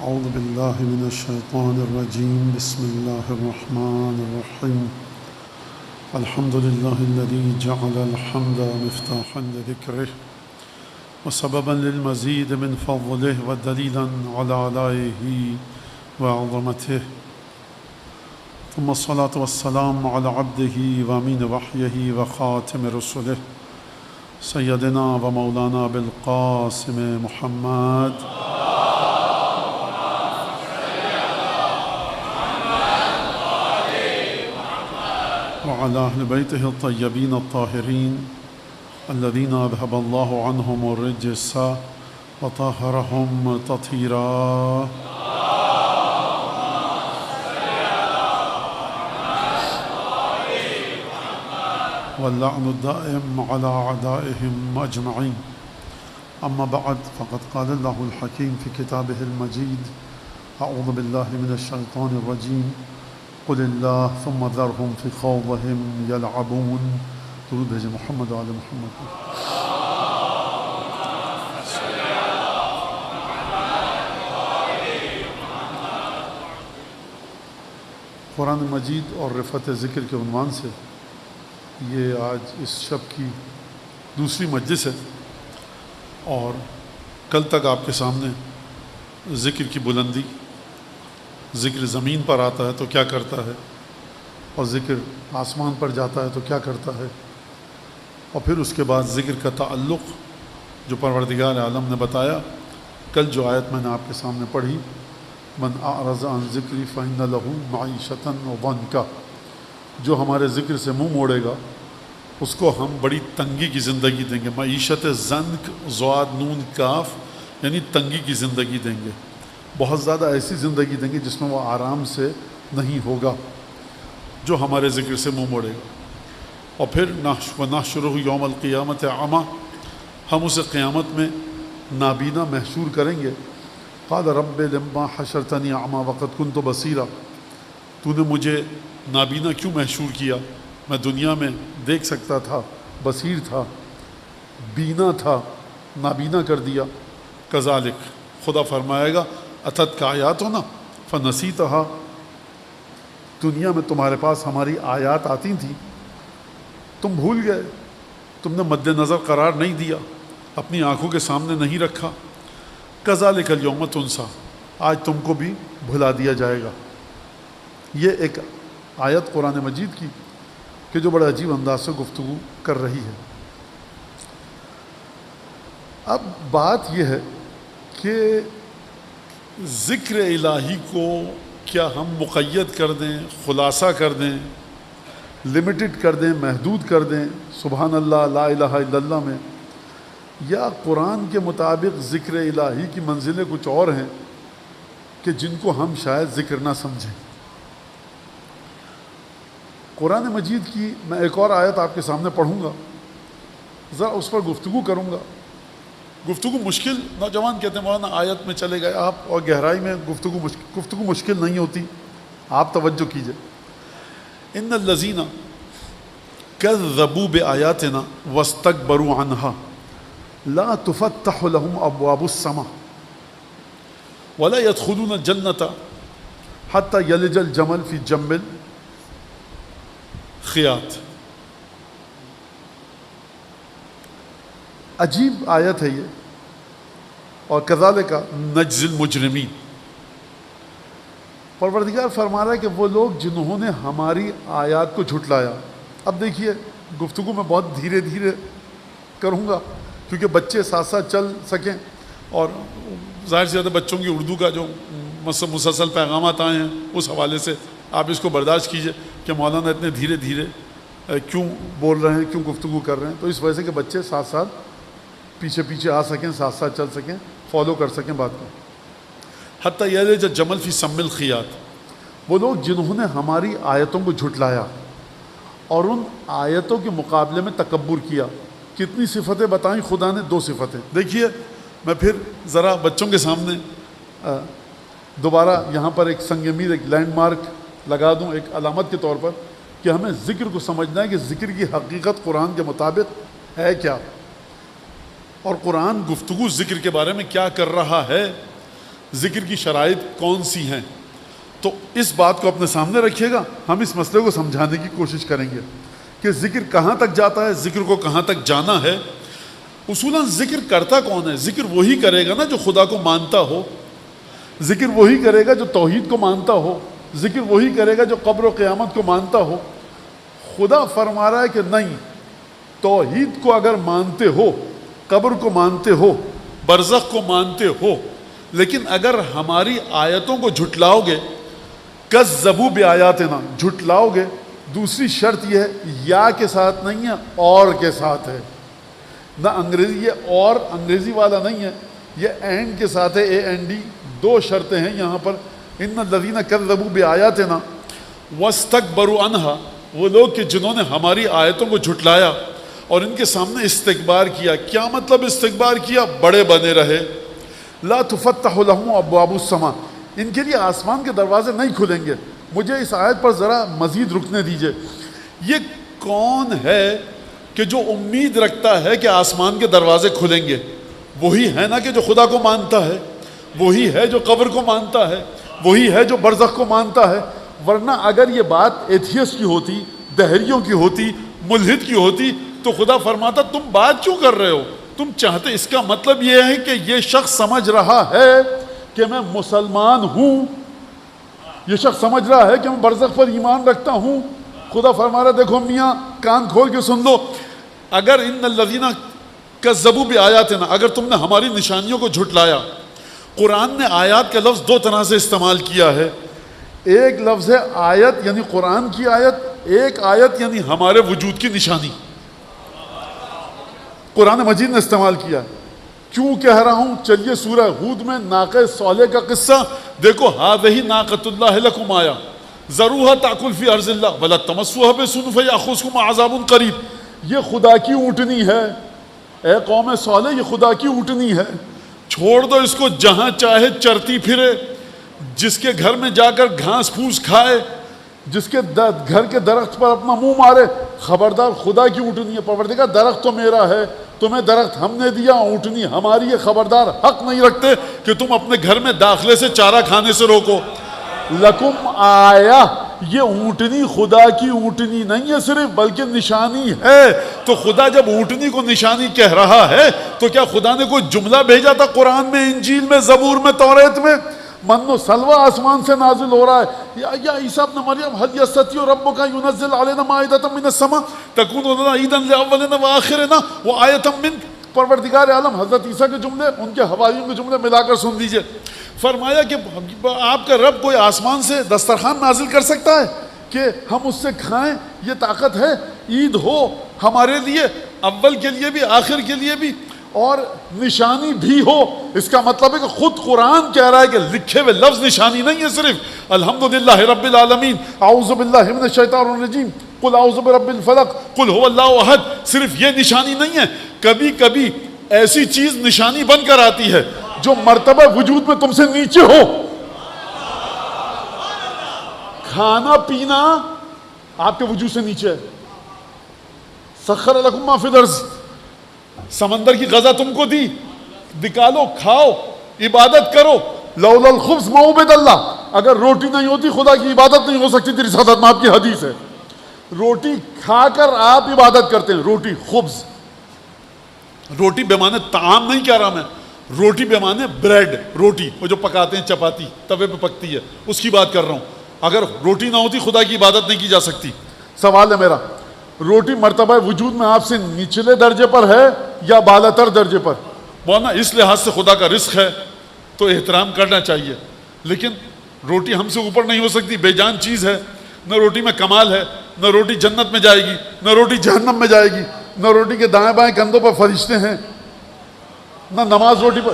أعوذ بالله من الشيطان الرجيم بسم الله الرحمن الرحيم الحمد لله الذي جعل الحمد مفتاحا لذكره وسببا للمزيد من فضله ودليلا على آلائه وعظمته ثم الصلاة والسلام على عبده وأمين وحيه وخاتم رسله سيدنا ومولانا بالقاسم محمد وعلى أهل بيته الطيبين الطاهرين الذين أذهب الله عنهم الرجس وطهرهم تطهيرا واللعن الدائم على أعدائهم أجمعين. أما بعد فقد قال الله الحكيم في كتابه المجيد أعوذ بالله من الشيطان الرجيم قل الله ثم ذرهم في خوضهم يلعبون. درود بھیجے محمد و آل محمد. قرآن مجید اور رفعت ذکر کے عنوان سے یہ آج اس شب کی دوسری مجلس ہے، اور کل تک آپ کے سامنے ذکر کی بلندی، ذکر زمین پر آتا ہے تو کیا کرتا ہے، اور ذکر آسمان پر جاتا ہے تو کیا کرتا ہے، اور پھر اس کے بعد ذکر کا تعلق جو پروردگار عالم نے بتایا. کل جو آیت میں نے آپ کے سامنے پڑھی من اعرض عن ذکری فإن له معیشۃ ضنکا، جو ہمارے ذکر سے منہ موڑے گا اس کو ہم بڑی تنگی کی زندگی دیں گے. معیشت ضنک ضاد نون کاف یعنی تنگی کی زندگی دیں گے، بہت زیادہ ایسی زندگی دیں گے جس میں وہ آرام سے نہیں ہوگا جو ہمارے ذکر سے منہ موڑے گا. اور پھر وَنَحْشُرُهُ يَوْمَ الْقِيَامَةِ أَعْمَى، ہم اسے قیامت میں نابینا محشور کریں گے. قال رب لما حشرتنی اعمی وقد كنت بصیرا، تو نے مجھے نابینا کیوں محشور کیا، میں دنیا میں دیکھ سکتا تھا، بصیر تھا، بینا تھا، نابینا کر دیا. کذالک، خدا فرمائے گا اتت کا آیاتنا فنسیتہا، دنیا میں تمہارے پاس ہماری آیات آتی تھیں، تم بھول گئے، تم نے مد نظر قرار نہیں دیا، اپنی آنکھوں کے سامنے نہیں رکھا. کذالک الیوم تنسیٰ، آج تم کو بھی بھلا دیا جائے گا. یہ ایک آیت قرآن مجید کی کہ جو بڑا عجیب انداز سے گفتگو کر رہی ہے. اب بات یہ ہے کہ ذکر الہی کو کیا ہم مقید کر دیں، خلاصہ کر دیں، لمیٹڈ کر دیں، محدود کر دیں سبحان اللہ لا الہ الا اللہ میں، یا قرآن کے مطابق ذکر الہی کی منزلیں کچھ اور ہیں کہ جن کو ہم شاید ذکر نہ سمجھیں. قرآن مجید کی میں ایک اور آیت آپ کے سامنے پڑھوں گا، ذرا اس پر گفتگو کروں گا. گفتگو مشکل، نوجوان کہتے ہیں مولانا آیت میں چلے گئے آپ اور گہرائی میں گفتگو مشکل نہیں ہوتی، آپ توجہ کیجئے. ان الذین کذبوا بآیاتنا واستکبروا عنہا لا تفتح لهم ابواب السماء ولا يدخلون الجنة حتى يلج الجمل في جم الخیاط. عجیب آیت ہے یہ. اور کذالک نجزی المجرمین، پروردگار فرما رہا ہے کہ وہ لوگ جنہوں نے ہماری آیات کو جھٹلایا. اب دیکھیے گفتگو میں بہت دھیرے دھیرے کروں گا کیونکہ بچے ساتھ ساتھ چل سکیں، اور ظاہر سے زیادہ بچوں کی اردو کا جو مسلسل پیغامات آئے ہیں اس حوالے سے آپ اس کو برداشت کیجئے کہ مولانا اتنے دھیرے دھیرے کیوں بول رہے ہیں، کیوں گفتگو کر رہے ہیں. تو اس وجہ سے کہ بچے ساتھ ساتھ پیچھے آ سکیں، ساتھ ساتھ چل سکیں، فالو کر سکیں بات کو. حتیٰ یلج الجمل فی سم الخیاط، وہ لوگ جنہوں نے ہماری آیتوں کو جھٹلایا اور ان آیتوں کے مقابلے میں تکبر کیا. کتنی صفتیں بتائیں خدا نے؟ 2 صفتیں. دیکھیے میں پھر ذرا بچوں کے سامنے دوبارہ یہاں پر ایک سنگ میر، ایک لینڈ مارک لگا دوں ایک علامت کے طور پر کہ ہمیں ذکر کو سمجھنا ہے کہ ذکر کی حقیقت قرآن کے مطابق ہے کیا، اور قرآن گفتگو ذکر کے بارے میں کیا کر رہا ہے. ذکر کی شرائط کون سی ہیں. تو اس بات کو اپنے سامنے رکھیے گا. ہم اس مسئلے کو سمجھانے کی کوشش کریں گے کہ ذکر کہاں تک جاتا ہے, ذکر کو کہاں تک جانا ہے. اصولاً ذکر کرتا کون ہے؟ ذکر وہی کرے گا نا جو خدا کو مانتا ہو. ذکر وہی کرے گا جو توحید کو مانتا ہو. ذکر وہی کرے گا جو قبر و قیامت کو مانتا ہو. خدا فرما رہا ہے کہ نہیں, توحید کو اگر مانتے ہو, قبر کو مانتے ہو, برزخ کو مانتے ہو, لیکن اگر ہماری آیتوں کو جھٹلاؤ گے, کذبوا بآیاتنا, جھٹلاؤ گے. دوسری شرط یہ ہے, یا کے ساتھ نہیں ہے, اور کے ساتھ ہے. نہ انگریزی, یہ اور انگریزی والا نہیں ہے, یہ اینڈ کے ساتھ ہے, AND. دو شرطیں ہیں یہاں پر. ان الذین کذبوا بآیاتنا واستکبروا عنہا, وہ لوگ کہ جنہوں نے ہماری آیتوں کو جھٹلایا اور ان کے سامنے استکبار کیا. کیا مطلب استکبار کیا؟ بڑے بنے رہے. لا تفتح لهم ابواب السماء, ان کے لیے آسمان کے دروازے نہیں کھلیں گے. مجھے اس آیت پر ذرا مزید رکنے دیجئے. یہ کون ہے کہ جو امید رکھتا ہے کہ آسمان کے دروازے کھلیں گے؟ وہی ہے نا کہ جو خدا کو مانتا ہے, وہی ہے جو قبر کو مانتا ہے, وہی ہے جو برزخ کو مانتا ہے. ورنہ اگر یہ بات ایتھیسٹ کی ہوتی, دہریوں کی ہوتی, ملحد کی ہوتی, تو خدا فرماتا تم بات کیوں کر رہے ہو؟ تم چاہتے, اس کا مطلب یہ ہے کہ یہ شخص سمجھ رہا ہے کہ میں مسلمان ہوں, یہ شخص سمجھ رہا ہے کہ میں برزخ پر ایمان رکھتا ہوں. خدا فرما رہا دیکھو میاں, کان کھول کے سن لو. اگر ان الذین کذبوا بآیاتنا, اگر تم نے ہماری نشانیوں کو جھٹلایا. قرآن نے آیات کا لفظ دو طرح سے استعمال کیا ہے. ایک لفظ ہے آیت یعنی قرآن کی آیت, ایک آیت یعنی ہمارے وجود کی نشانی. قرآن مجید نے استعمال کیا. کیوں کہہ رہا ہوں؟ چلیے سورہ ہود میں ناقہ صالح کا قصہ دیکھو. ہذہ ناقۃ اللہ لکم آیا ذروھا تاکل فی ارض اللہ ولا تمسوھا بسوء فیاخذکم عذاب قریب. یہ خدا کی اونٹنی ہے. اے قوم صالح, یہ خدا کی اونٹنی ہے, چھوڑ دو اس کو جہاں چاہے چرتی پھرے, جس کے گھر میں جا کر گھاس پھوس کھائے, جس کے گھر کے درخت پر اپنا منہ مارے. خبردار, خدا کی اونٹنی ہے. پروردگار درخت تو میرا ہے, تمہیں درخت ہم نے دیا, اونٹنی ہماری ہے. خبردار, حق نہیں رکھتے کہ تم اپنے گھر میں داخلے سے چارہ کھانے سے روکو. لکم آیا, یہ اونٹنی خدا کی اونٹنی نہیں ہے صرف, بلکہ نشانی ہے. تو خدا جب اونٹنی کو نشانی کہہ رہا ہے تو کیا خدا نے کوئی جملہ بھیجا تھا قرآن میں, انجیل میں, زبور میں, توریت میں؟ من و سلوہ آسمان سے نازل ہو رہا ہے. یا عیسیٰ ابن مریم هل يستطيع ربك ينزل علينا مائدة من السماء تكون لنا عيدا لأولنا وآخرنا وآية منك. پروردگار عالم حضرت عیسیٰ کے جملے, ان کے حواریوں کے جملے ملا کر سن لیجئے. فرمایا کہ آپ کا رب کوئی آسمان سے دسترخوان نازل کر سکتا ہے کہ ہم اس سے کھائیں؟ یہ طاقت ہے. عید ہو ہمارے لیے, اول کے لیے بھی آخر کے لیے بھی, اور نشانی بھی ہو. اس کا مطلب ہے کہ خود قرآن کہہ رہا ہے کہ لکھے ہوئے لفظ نشانی نہیں ہے صرف. الحمدللہ رب العالمین, اعوذ باللہ من الشیطان الرجیم, قل اعوذ برب الفلق, قل هو اللہ احد. صرف یہ نشانی نہیں ہے, کبھی کبھی ایسی چیز نشانی بن کر آتی ہے جو مرتبہ وجود میں تم سے نیچے ہو. کھانا پینا آپ کے وجود سے نیچے ہے. سخر لکم ما فی الارض, سمندر کی غذا تم کو دی, نکالو کھاؤ, عبادت کرو. لولا الخبز ما عبد اللہ, اگر روٹی نہیں ہوتی خدا کی عبادت نہیں ہو سکتی. تیری سعادت میں آپ کی حدیث ہے. روٹی کھا کر آپ عبادت کرتے ہیں. روٹی, خبز, روٹی بے معنی طعام نہیں کہہ رہا میں, روٹی بے معنی بریڈ, روٹی وہ جو پکاتے ہیں چپاتی توے پہ پکتی ہے, اس کی بات کر رہا ہوں. اگر روٹی نہ ہوتی خدا کی عبادت نہیں کی جا سکتی. سوال ہے میرا, روٹی مرتبہ وجود میں آپ سے نچلے درجے پر ہے یا بالاتر درجے پر؟ مولانا اس لحاظ سے خدا کا رزق ہے تو احترام کرنا چاہیے, لیکن روٹی ہم سے اوپر نہیں ہو سکتی. بے جان چیز ہے. نہ روٹی میں کمال ہے, نہ روٹی جنت میں جائے گی, نہ روٹی جہنم میں جائے گی, نہ روٹی کے دائیں بائیں کندھوں پر فرشتے ہیں, نہ نماز روٹی پر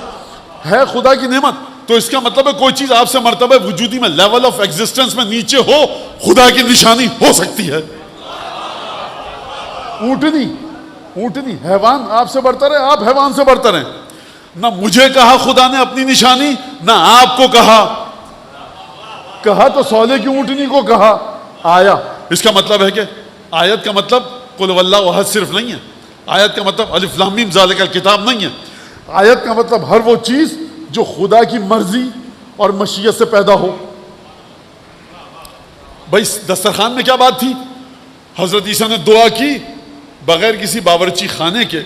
ہے. خدا کی نعمت. تو اس کا مطلب ہے کوئی چیز آپ سے مرتبہ وجودی میں, لیول آف ایگزسٹنس میں نیچے ہو, خدا کی نشانی ہو سکتی ہے. اونٹنی, اونٹنی, حیوان آپ سے برتر ہے, آپ حیوان سے برتر ہیں. نہ مجھے کہا خدا نے اپنی نشانی, نہ آپ کو کہا. کہا تو صالح کی اونٹنی کو کہا. آیا, اس کا مطلب ہے کہ آیت کا مطلب قل واللہ احد صرف نہیں ہے. آیت کا مطلب الف لام میم ذالک الکتاب نہیں ہے. آیت کا مطلب ہر وہ چیز جو خدا کی مرضی, اور مشیت سے پیدا ہو. بھائی دسترخوان میں کیا بات تھی؟ حضرت عیسیٰ نے دعا کی بغیر کسی باورچی خانے کے،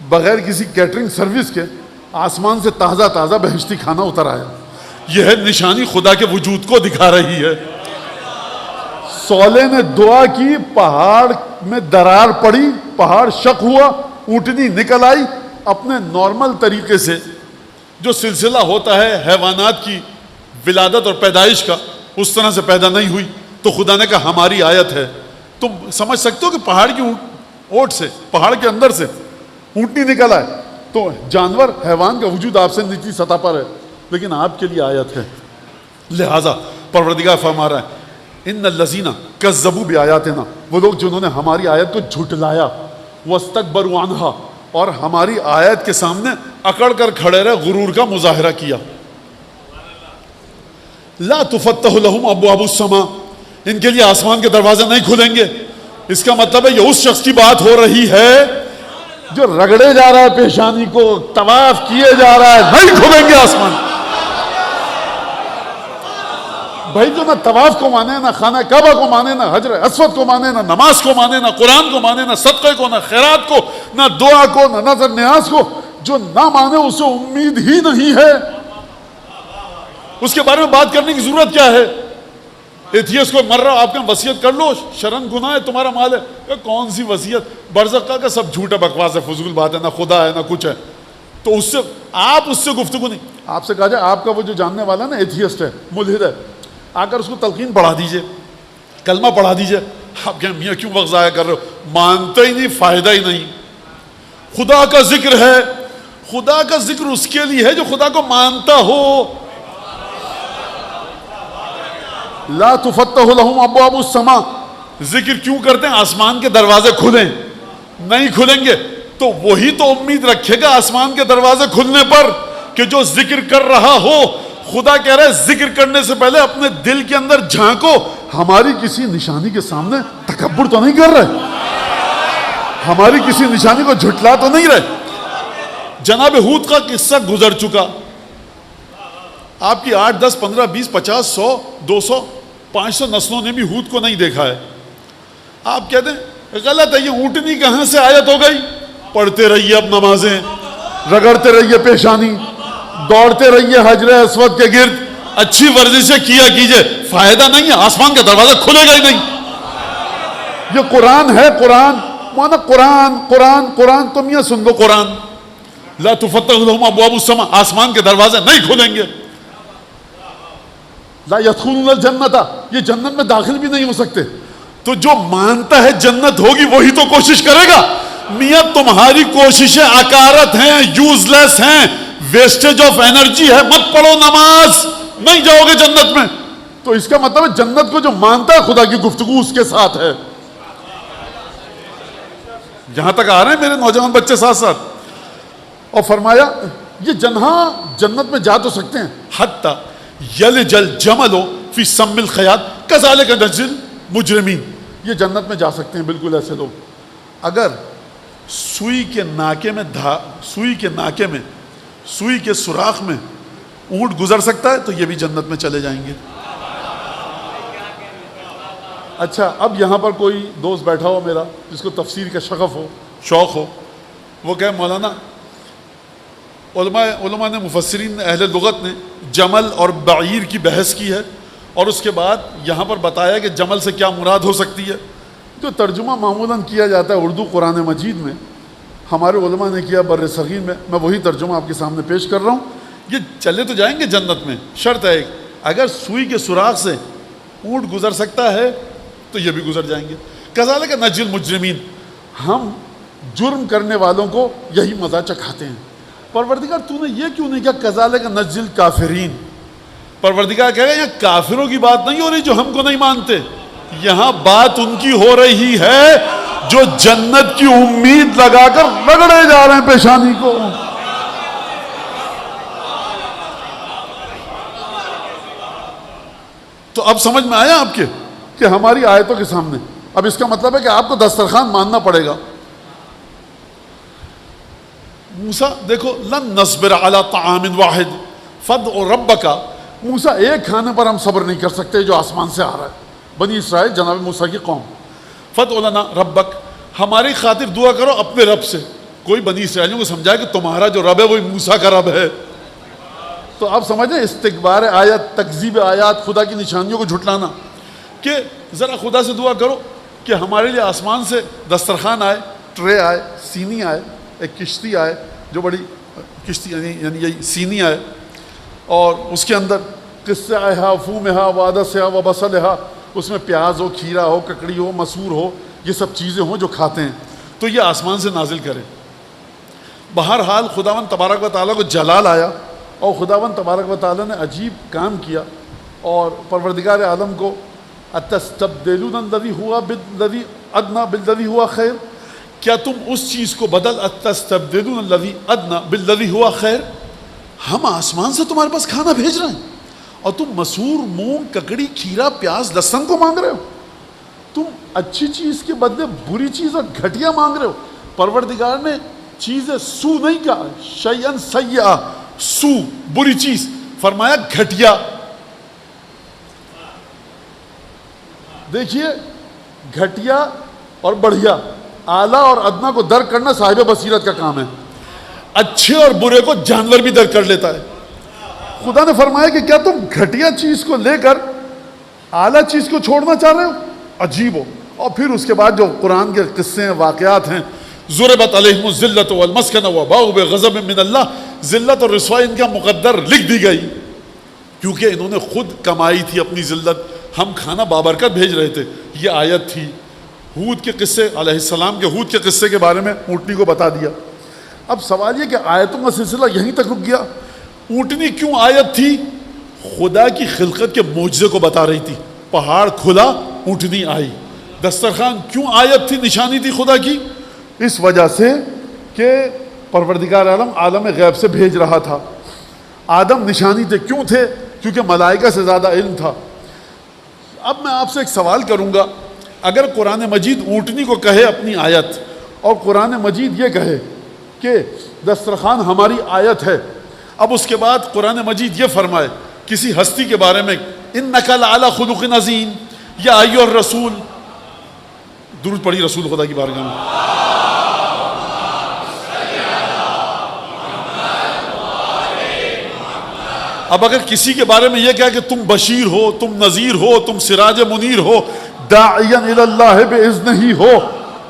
بغیر کسی کیٹرنگ سروس کے، آسمان سے تازہ تازہ بہشتی کھانا اتر آیا. یہ ہے نشانی خدا کے وجود کو دکھا رہی ہے. صالح نے دعا کی، پہاڑ میں درار پڑی، پہاڑ شق ہوا، اونٹنی نکل آئی. اپنے نارمل طریقے سے جو سلسلہ ہوتا ہے حیوانات کی ولادت اور پیدائش کا، اس طرح سے پیدا نہیں ہوئی. تو خدا نے کہا ہماری آیت ہے. تم سمجھ سکتے ہو کہ پہاڑ کی اوٹ سے، پہاڑ کے اندر سے اونٹنی نکل آئے. تو جانور حیوان کا وجود آپ سے نچلی سطح پر ہے، لیکن آپ کے لیے آیت ہے. لہذا پروردگار فرما رہا ہے ان الذین کذبوا بآیاتنا، وہ لوگ جنہوں نے ہماری آیت کو جھٹلایا، واستکبروا عنہا، اور ہماری آیت کے سامنے اکڑ کر کھڑے رہے، غرور کا مظاہرہ کیا. لا تفتح لهم ابواب السماء، ان کے لیے آسمان کے دروازے نہیں کھلیں گے. اس کا مطلب ہے یہ اس شخص کی بات ہو رہی ہے جو رگڑے جا رہا ہے پیشانی کو، طواف کیے جا رہا ہے، نہیں کھلیں گے آسمان. بھائی جو نہ طواف کو مانے، نہ خانہ کعبہ کو مانے، نہ حجر اسود کو مانے، نہ نماز کو مانے، نہ قرآن کو مانے، نہ صدقے کو، نہ خیرات کو، نہ دعا کو، نہ نظر نیاز کو، جو نہ مانے اسے امید ہی نہیں ہے. اس کے بارے میں بات کرنے کی ضرورت کیا ہے؟ ایتھیس کو مر رہا، آپ کا وصیت کر لو، شرن گناہ ہے، تمہارا مال ہے. کہ کون سی وصیت؟ برزخ کا سب جھوٹا بکواس ہے، فضول بات ہے، نہ خدا ہے نہ کچھ ہے. تو اس سے آپ اس سے گفتگو نہیں. آپ سے کہا جائے آپ کا وہ جو جاننے والا نا ایتھیسٹ ہے، ملحد ہے، آ کر اس کو تلقین پڑھا دیجئے، کلمہ پڑھا دیجئے. آپ کہیں میاں کیوں وقت ضائع کر رہے ہو؟ مانتے ہی نہیں، فائدہ ہی نہیں. خدا کا ذکر ہے، خدا کا ذکر اس کے لیے ہے جو خدا کو مانتا ہو. لا تفتح لهم ابواب السماء، ذکر کیوں کرتے ہیں؟ آسمان کے دروازے کھلیں. نہیں کھلیں گے تو وہی تو امید رکھے گا آسمان کے دروازے کھلنے پر کہ جو ذکر کر رہا ہو. خدا کہہ رہا ہے ذکر کرنے سے پہلے اپنے دل کے اندر جھانکو، ہماری کسی نشانی کے سامنے تکبر تو نہیں کر رہے، ہماری کسی نشانی کو جھٹلا تو نہیں رہے. جناب ہود کا قصہ گزر چکا. آپ کی 8 10 15 20 50 100 200 500 نسلوں نے بھی ہود کو نہیں دیکھا ہے. آپ کہتے ہیں غلط ہے، یہ اونٹنی کہاں سے آیت ہو گئی؟ پڑھتے رہیے اب نمازیں، رگڑتے رہیے پیشانی، دوڑتے رہیے حجر اسود کے گرد، اچھی ورزشیں کیا کیجئے. فائدہ نہیں ہے، آسمان کا دروازہ کھلے گا ہی نہیں. یہ قرآن ہے، قرآن مانا قرآن قرآن قرآن. تم یہ سن لو قرآن. لا تفتح لهم ابواب السماء، آسمان کے دروازے نہیں کھلیں گے. لا يدخلون الجنت، یہ جنت میں داخل بھی نہیں ہو سکتے. تو جو مانتا ہے جنت ہوگی وہی تو کوشش کرے گا. میاں تمہاری کوششیں عکارت ہیں، یوز لیس ہیں، ویسٹیج آف انرجی ہے. مت پڑھو نماز، نہیں جاؤ گے جنت میں. تو اس کا مطلب ہے جنت کو جو مانتا ہے خدا کی گفتگو اس کے ساتھ ہے. یہاں تک آ رہے ہیں میرے نوجوان بچے ساتھ ساتھ. اور فرمایا یہ جنت میں جا تو سکتے ہیں. حتی یلج الجمل فی سم الخیاط کذالک نجزی المجرمین، یہ جنت میں جا سکتے ہیں بالکل ایسے لوگ. اگر سوئی کے سوراخ میں اونٹ گزر سکتا ہے تو یہ بھی جنت میں چلے جائیں گے. اچھا اب یہاں پر کوئی دوست بیٹھا ہو میرا جس کو تفسیر کا شغف ہو، شوق ہو، وہ کہے مولانا علماء نے، مفسرین نے، اہل لغت نے جمل اور بعیر کی بحث کی ہے اور اس کے بعد یہاں پر بتایا کہ جمل سے کیا مراد ہو سکتی ہے. جو ترجمہ معمولاً کیا جاتا ہے اردو قرآن مجید میں، ہمارے علماء نے کیا بر صغیر میں وہی ترجمہ آپ کے سامنے پیش کر رہا ہوں. یہ چلے تو جائیں گے جنت میں، شرط ہے اگر سوئی کے سوراخ سے اونٹ گزر سکتا ہے تو یہ بھی گزر جائیں گے. کذالک نجزی المجرمین، ہم جرم کرنے والوں کو یہی مزہ چکھاتے ہیں. پروردگار تو نے یہ کیوں نہیں کہا کذالک نجزی الکافرین؟ پروردگار کہہ رہے ہیں یہ کافروں کی بات نہیں ہو رہی جو ہم کو نہیں مانتے، یہاں بات ان کی ہو رہی ہے جو جنت کی امید لگا کر رگڑے جا رہے ہیں پیشانی کو. تو اب سمجھ میں آیا آپ کے کہ ہماری آیتوں کے سامنے اب اس کا مطلب ہے کہ آپ کو دسترخوان ماننا پڑے گا. موسیٰ دیکھو لن نصبر علی طعام واحد فادع ربک موسیٰ ایک کھانے پر ہم صبر نہیں کر سکتے جو آسمان سے آ رہا ہے. بنی اسرائیل جناب موسیٰ کی قوم. فَادْعُ لَنَا رَبَّكَ, ہماری خاطر دعا کرو اپنے رب سے. کوئی بنی اسرائیلیوں کو سمجھائے کہ تمہارا جو رب ہے وہی موسیٰ کا رب ہے. تو آپ سمجھیں استکبار آیات, تکذیب آیات, خدا کی نشانیوں کو جھٹلانا, کہ ذرا خدا سے دعا کرو کہ ہمارے لیے آسمان سے دسترخوان آئے, ٹرے آئے, سینی آئے, ایک کشتی آئے, جو بڑی کشتی یعنی یہی سینی آئے, اور اس کے اندر قصہ آہا, فومہا, وعدسہا و بصلہا, اس میں پیاز ہو, کھیرا ہو, ککڑی ہو, مسور ہو, یہ سب چیزیں ہوں جو کھاتے ہیں, تو یہ آسمان سے نازل کریں. بہرحال خداوند تبارک و تعالیٰ کو جلال آیا, اور خداوند تبارک و تعالیٰ نے عجیب کام کیا, اور پروردگار عالم کو اتستبدلون الذی ہوا بالذی ادنی بالذی ہوا خیر, کیا تم اس چیز کو بدل, اتستبدلون الذی ادنی بالذی ہوا خیر, ہم آسمان سے تمہارے پاس کھانا بھیج رہے ہیں اور تم مسور, مونگ, ککڑی, کھیرا, پیاز, لہسن کو مانگ رہے ہو. تم اچھی چیز کے بدلے بری چیز اور گھٹیا مانگ رہے ہو. پروردگار نے چیزیں سو نہیں کہا, شیئن سیئہ, سو بری چیز, فرمایا گھٹیا. دیکھیے گھٹیا اور بڑھیا, اعلیٰ اور ادنا کو درک کرنا صاحب بصیرت کا کام ہے. اچھے اور برے کو جانور بھی درک کر لیتا ہے. خدا نے فرمایا کہ کیا تم گھٹیا چیز کو لے کر اعلیٰ چیز کو چھوڑنا چاہ رہے ہو, عجیب ہو. اور پھر اس کے بعد جو قرآن کے قصے ہیں, واقعات ہیں, ضربت علیہم الذلۃ والمسکنہ وباؤوا بغضب من اللہ, ذلت اور رسوائی ان کا مقدر لکھ دی گئی, کیونکہ انہوں نے خود کمائی تھی اپنی ذلت. ہم کھانا بابرکت بھیج رہے تھے. یہ آیت تھی. ہود کے قصے, علیہ السلام کے ہود کے قصے کے بارے میں اونٹنی کو بتا دیا. اب سوال یہ کہ آیتوں کا سلسلہ یہیں تک رک گیا. اونٹنی کیوں آیت تھی؟ خدا کی خلقت کے معجزے کو بتا رہی تھی. پہاڑ کھلا, اونٹنی آئی. دسترخوان کیوں آیت تھی, نشانی تھی خدا کی؟ اس وجہ سے کہ پروردگار عالم عالم غیب سے بھیج رہا تھا. آدم نشانی تھے. کیوں تھے؟ کیونکہ ملائکہ سے زیادہ علم تھا. اب میں آپ سے ایک سوال کروں گا, اگر قرآن مجید اونٹنی کو کہے اپنی آیت, اور قرآن مجید یہ کہے کہ دسترخوان ہماری آیت ہے, اب اس کے بعد قرآن مجید یہ فرمائے کسی ہستی کے بارے میں, انک لعلی خلق عظیم, یا ایھا الرسول, درود پڑھی رسول خدا کی بارگاہ میں. اب اگر کسی کے بارے میں یہ کہا کہ تم بشیر ہو, تم نذیر ہو, تم سراج منیر ہو, داعیا الی اللہ باذنہ ہو,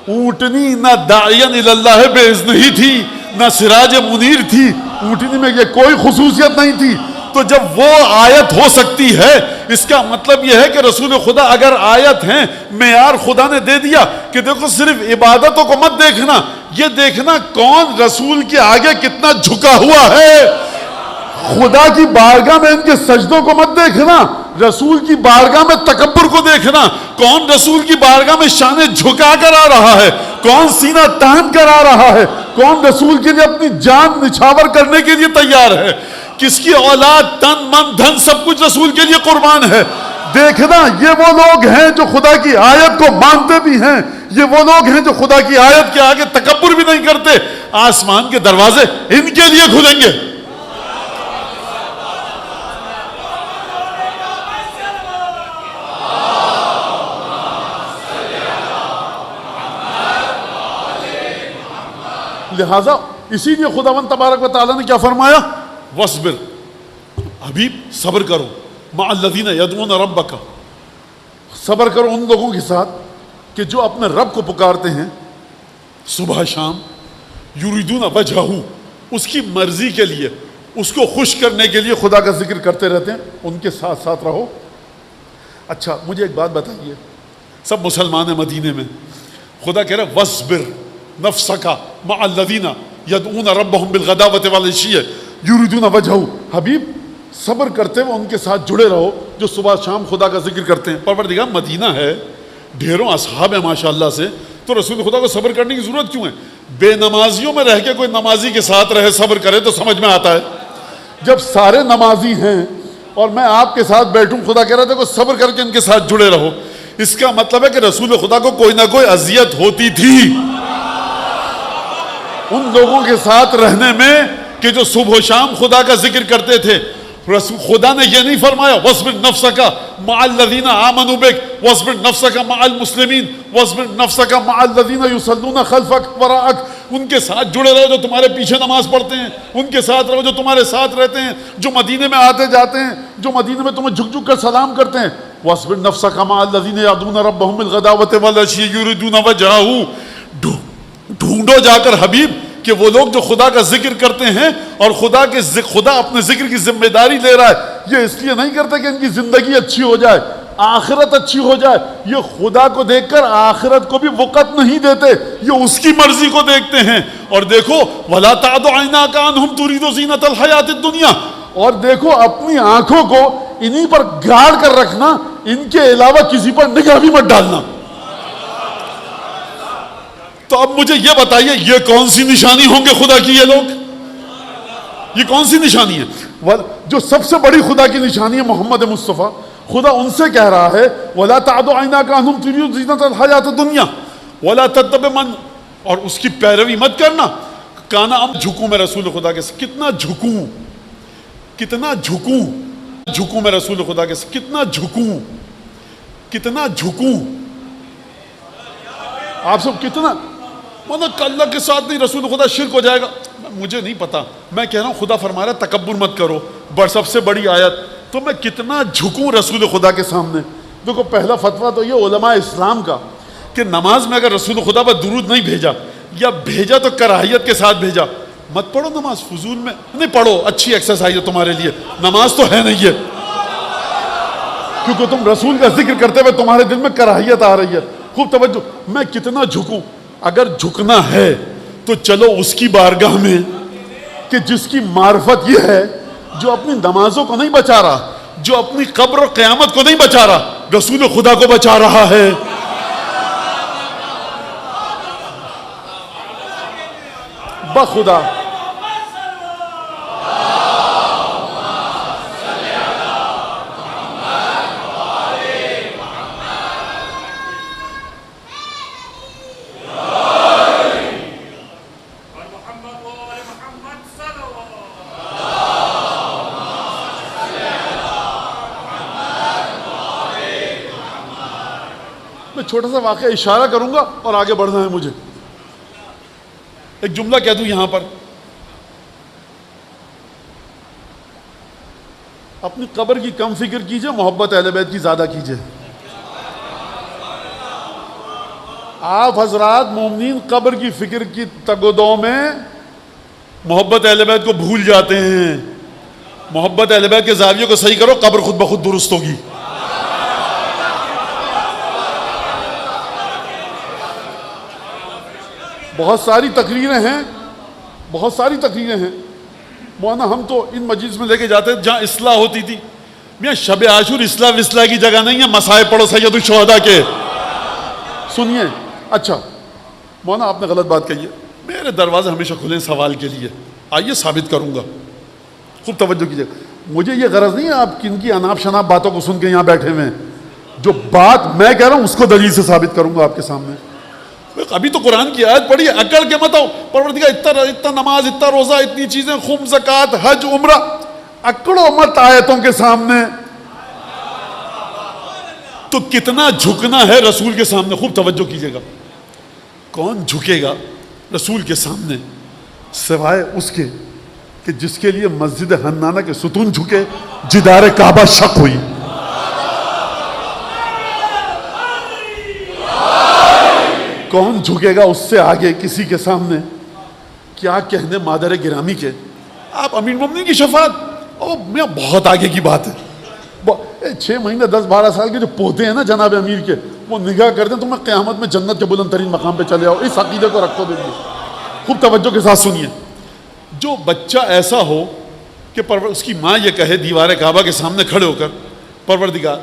اونٹنی نہ داعیا الی اللہ باذنہ تھی نہ سراج منیر تھی. اونٹنی میں یہ کوئی خصوصیت نہیں تھی. تو جب وہ آیت ہو سکتی ہے, اس کا مطلب یہ ہے کہ رسول خدا اگر آیت ہیں, معیار خدا نے دے دیا کہ دیکھو صرف عبادتوں کو مت دیکھنا, یہ دیکھنا کون رسول کے آگے کتنا جھکا ہوا ہے. خدا کی بارگاہ میں ان کے سجدوں کو مت دیکھنا, رسول کی بارگاہ میں تکبر کو دیکھنا. کون رسول کی بارگاہ میں شانے جھکا کر آ رہا ہے, کون سینہ تان کر آ رہا ہے, کون رسول کے لیے اپنی جان نچھاور کرنے کے لیے تیار ہے, کس کی اولاد, تن, من, دھن سب کچھ رسول کے لیے قربان ہے. دیکھنا یہ وہ لوگ ہیں جو خدا کی آیت کو مانتے بھی ہیں, یہ وہ لوگ ہیں جو خدا کی آیت کے آگے تکبر بھی نہیں کرتے. آسمان کے دروازے ان کے لیے کھلیں گے. لہذا اسی لیے خداوند تبارک و تعالیٰ نے کیا فرمایا, وَاصْبِرْ, حبیب صبر کرو, مع الذین یدعون ربک, صبر کرو ان لوگوں کے ساتھ کہ جو اپنے رب کو پکارتے ہیں صبح شام, یریدون وجہہ, اس کی مرضی کے لیے, اس کو خوش کرنے کے لیے خدا کا ذکر کرتے رہتے ہیں. ان کے ساتھ ساتھ رہو. اچھا مجھے ایک بات بتائیے, سب مسلمان ہیں مدینے میں, خدا کہہ رہا ہے وَاصْبِرْ نفسک مع الذین یدعون ربہم بالغداوۃ والعشی یریدون وجہہ. حبیب صبر کرتے ہوئے ان کے ساتھ جڑے رہو جو صبح شام خدا کا ذکر کرتے ہیں. پروردگار مدینہ ہے, ڈھیروں اصحاب ہیں ماشاءاللہ سے, تو رسول خدا کو صبر کرنے کی ضرورت کیوں ہے؟ بے نمازیوں میں رہ کے کوئی نمازی کے ساتھ رہے صبر کرے تو سمجھ میں آتا ہے. جب سارے نمازی ہیں اور میں آپ کے ساتھ بیٹھوں, خدا کہہ رہا تھا کہ صبر کر کے ان کے ساتھ جڑے رہو, اس کا مطلب ہے کہ رسول خدا کو کوئی نہ کوئی اذیت ہوتی تھی ان لوگوں کے ساتھ رہنے میں کہ جو صبح و شام خدا کا ذکر کرتے تھے. خدا نے یہ نہیں فرمایا وَاصْبِرْ نَفْسَكَ مَعَ الَّذِينَ آمَنُوا بِكَ وَاصْبِرْ نَفْسَكَ مَعَ الْمُسْلِمِينَ وَاصْبِرْ نَفْسَكَ مَعَ الَّذِينَ يُصَلُّونَ خَلْفَكَ وَرَاءَكَ، ان کے ساتھ جڑے رہو جو تمہارے پیچھے نماز پڑھتے ہیں، ان کے ساتھ رہو جو تمہارے ساتھ رہتے ہیں، جو مدینے میں آتے جاتے ہیں، جو مدینے میں تمہیں جھک جھک کر سلام کرتے ہیں. وَاصْبِرْ نَفْسَكَ مَعَ الَّذِينَ يَدْعُونَ رَبَّهُمْ بِالْغَدَاوَةِ وَالْعَشِيِّ يُرِيدُونَ وَجْهَهُ. ڈھونڈو جا کر حبیب کہ وہ لوگ جو خدا کا ذکر کرتے ہیں اور خدا اپنے ذکر کی ذمہ داری لے رہا ہے، یہ اس لیے نہیں کرتے کہ ان کی زندگی اچھی ہو جائے، آخرت اچھی ہو جائے. یہ خدا کو دیکھ کر آخرت کو بھی وقت نہیں دیتے، یہ اس کی مرضی کو دیکھتے ہیں. اور دیکھو وَلَا تَعْدُ عَيْنَاكَ عَنْهُمْ تُرِيدُ زِينَةَ الْحَيَاةِ الدُّنْيَا. اور دیکھو اپنی آنکھوں کو انہی پر گاڑ کر رکھنا، ان کے علاوہ کسی پر نگاہ بھی مت ڈالنا. تو اب مجھے یہ بتائیے یہ کون سی نشانی ہوں گے خدا کی؟ یہ لوگ یہ کون سی نشانی ہے؟ جو سب سے بڑی خدا کی نشانی ہے محمد مصطفیٰ. خدا ان سے کہہ رہا ہے وَلَا تَعْدُ عَيْنَاكَ عَنْهُمْ تُرِيدُ زِينَةَ الْحَيَاةِ الدُّنْيَا وَلَا تَتَّبِعْ مَنْ، اور اس کی پیروی مت کرنا. کانا ام جھکوں میں رسول خدا کے ساتھ، کتنا جھکوں، کتنا جھکوں، جھکوں میں رسول خدا کے ساتھ، کتنا جھکوں، کتنا جھکوں. آپ سب کتنا اللہ کے ساتھ نہیں، رسول خدا شرک ہو جائے گا. مجھے نہیں پتا، میں کہہ رہا ہوں خدا فرما رہا ہے تکبر مت کرو، سب سے بڑی آیت. تو میں کتنا جھکوں رسول خدا کے سامنے. دیکھو پہلا فتویٰ تو یہ علماء اسلام کا کہ نماز میں اگر رسول خدا پر درود نہیں بھیجا یا بھیجا تو کراہیت کے ساتھ بھیجا، مت پڑھو نماز فضول میں. نہیں پڑھو، اچھی ایکسرسائز ہے تمہارے لیے، نماز تو ہے نہیں ہے، کیونکہ تم رسول کا ذکر کرتے ہوئے تمہارے دل میں کراہیت آ رہی ہے. خوب توجہ. میں کتنا جھکوں. اگر جھکنا ہے تو چلو اس کی بارگاہ میں کہ جس کی معرفت یہ ہے، جو اپنی نمازوں کو نہیں بچا رہا، جو اپنی قبر و قیامت کو نہیں بچا رہا، رسول خدا کو بچا رہا ہے. بخدا چھوٹا سا واقعہ اشارہ کروں گا اور آگے بڑھنا ہے مجھے. ایک جملہ کہہ دوں یہاں پر، اپنی قبر کی کم فکر کیجئے، محبت اہل بیت کی زیادہ کیجئے. آپ حضرات مومنین قبر کی فکر کی تگودوں میں محبت اہل بیت کو بھول جاتے ہیں. محبت اہل بیت کے زاویے کو صحیح کرو، قبر خود بخود درست ہوگی. بہت ساری تقریریں ہیں، بہت ساری تقریریں ہیں. مولانا ہم تو ان مجلس میں لے کے جاتے ہیں جہاں اصلاح ہوتی تھی. میاں شب عاشور اصلاح وصلاح کی جگہ نہیں ہے، مسائل پڑھو سید الشہداء کے. سنیے، اچھا مولانا آپ نے غلط بات کہی ہے. میرے دروازے ہمیشہ کھلے ہیں سوال کے لیے، آئیے ثابت کروں گا. خوب توجہ کیجیے. مجھے یہ غرض نہیں ہے آپ کن کی اناپ شناپ باتوں کو سن کے یہاں بیٹھے ہوئے ہیں. جو بات میں کہہ رہا ہوں اس کو دلیل سے ثابت کروں گا آپ کے سامنے. ابھی تو قرآن کی آیت پڑھی ہے، اکڑ کے مت آؤ. پروردگار اتنا نماز، اتنا روزہ، اتنی چیزیں، خم، زکوٰۃ، حج، عمرہ، اکڑو مت آیتوں کے سامنے. تو کتنا جھکنا ہے رسول کے سامنے. خوب توجہ کیجیے گا. کون جھکے گا رسول کے سامنے سوائے اس کے کہ جس کے لیے مسجد حنانہ کے ستون جھکے، جدار کعبہ شق ہوئی. کون جھکے گا اس سے آگے کسی کے سامنے؟ کیا کہنے مادر گرامی کے. آپ امیر المومنین کی شفاعت، او میں بہت آگے کی بات ہے. 6 مہینے 10-12 سال کے جو پوتے ہیں نا جناب امیر کے، وہ نگاہ کرتے ہیں تو میں قیامت میں جنت کے بلند ترین مقام پہ چلے آؤ. اس عقیدے کو رکھو دل میں. خوب توجہ کے ساتھ سنیے. جو بچہ ایسا ہو کہ اس کی ماں یہ کہے دیوار کعبہ کے سامنے کھڑے ہو کر، پروردگار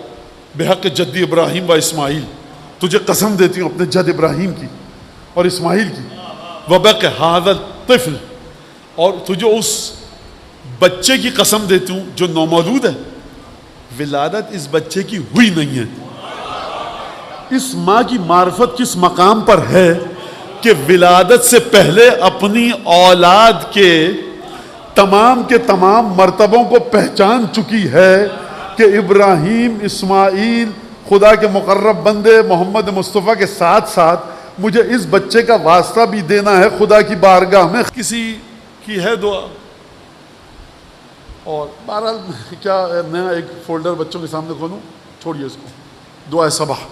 بحق جدی ابراہیم و اسماعیل تجھے قسم دیتی ہوں اپنے جد ابراہیم کی اور اسماعیل کی، وبق ھذا الطفل، اور تجھے اس بچے کی قسم دیتی ہوں جو نومولود ہے، ولادت اس بچے کی ہوئی نہیں ہے. اس ماں کی معرفت کس مقام پر ہے کہ ولادت سے پہلے اپنی اولاد کے تمام کے تمام مرتبوں کو پہچان چکی ہے کہ ابراہیم اسماعیل خدا کے مقرب بندے محمد مصطفیٰ کے ساتھ ساتھ مجھے اس بچے کا واسطہ بھی دینا ہے خدا کی بارگاہ میں. کسی کی ہے دعا؟ اور بہرحال کیا نیا ایک فولڈر بچوں کے سامنے کھولوں؟ چھوڑیے اس کو. دعا صباح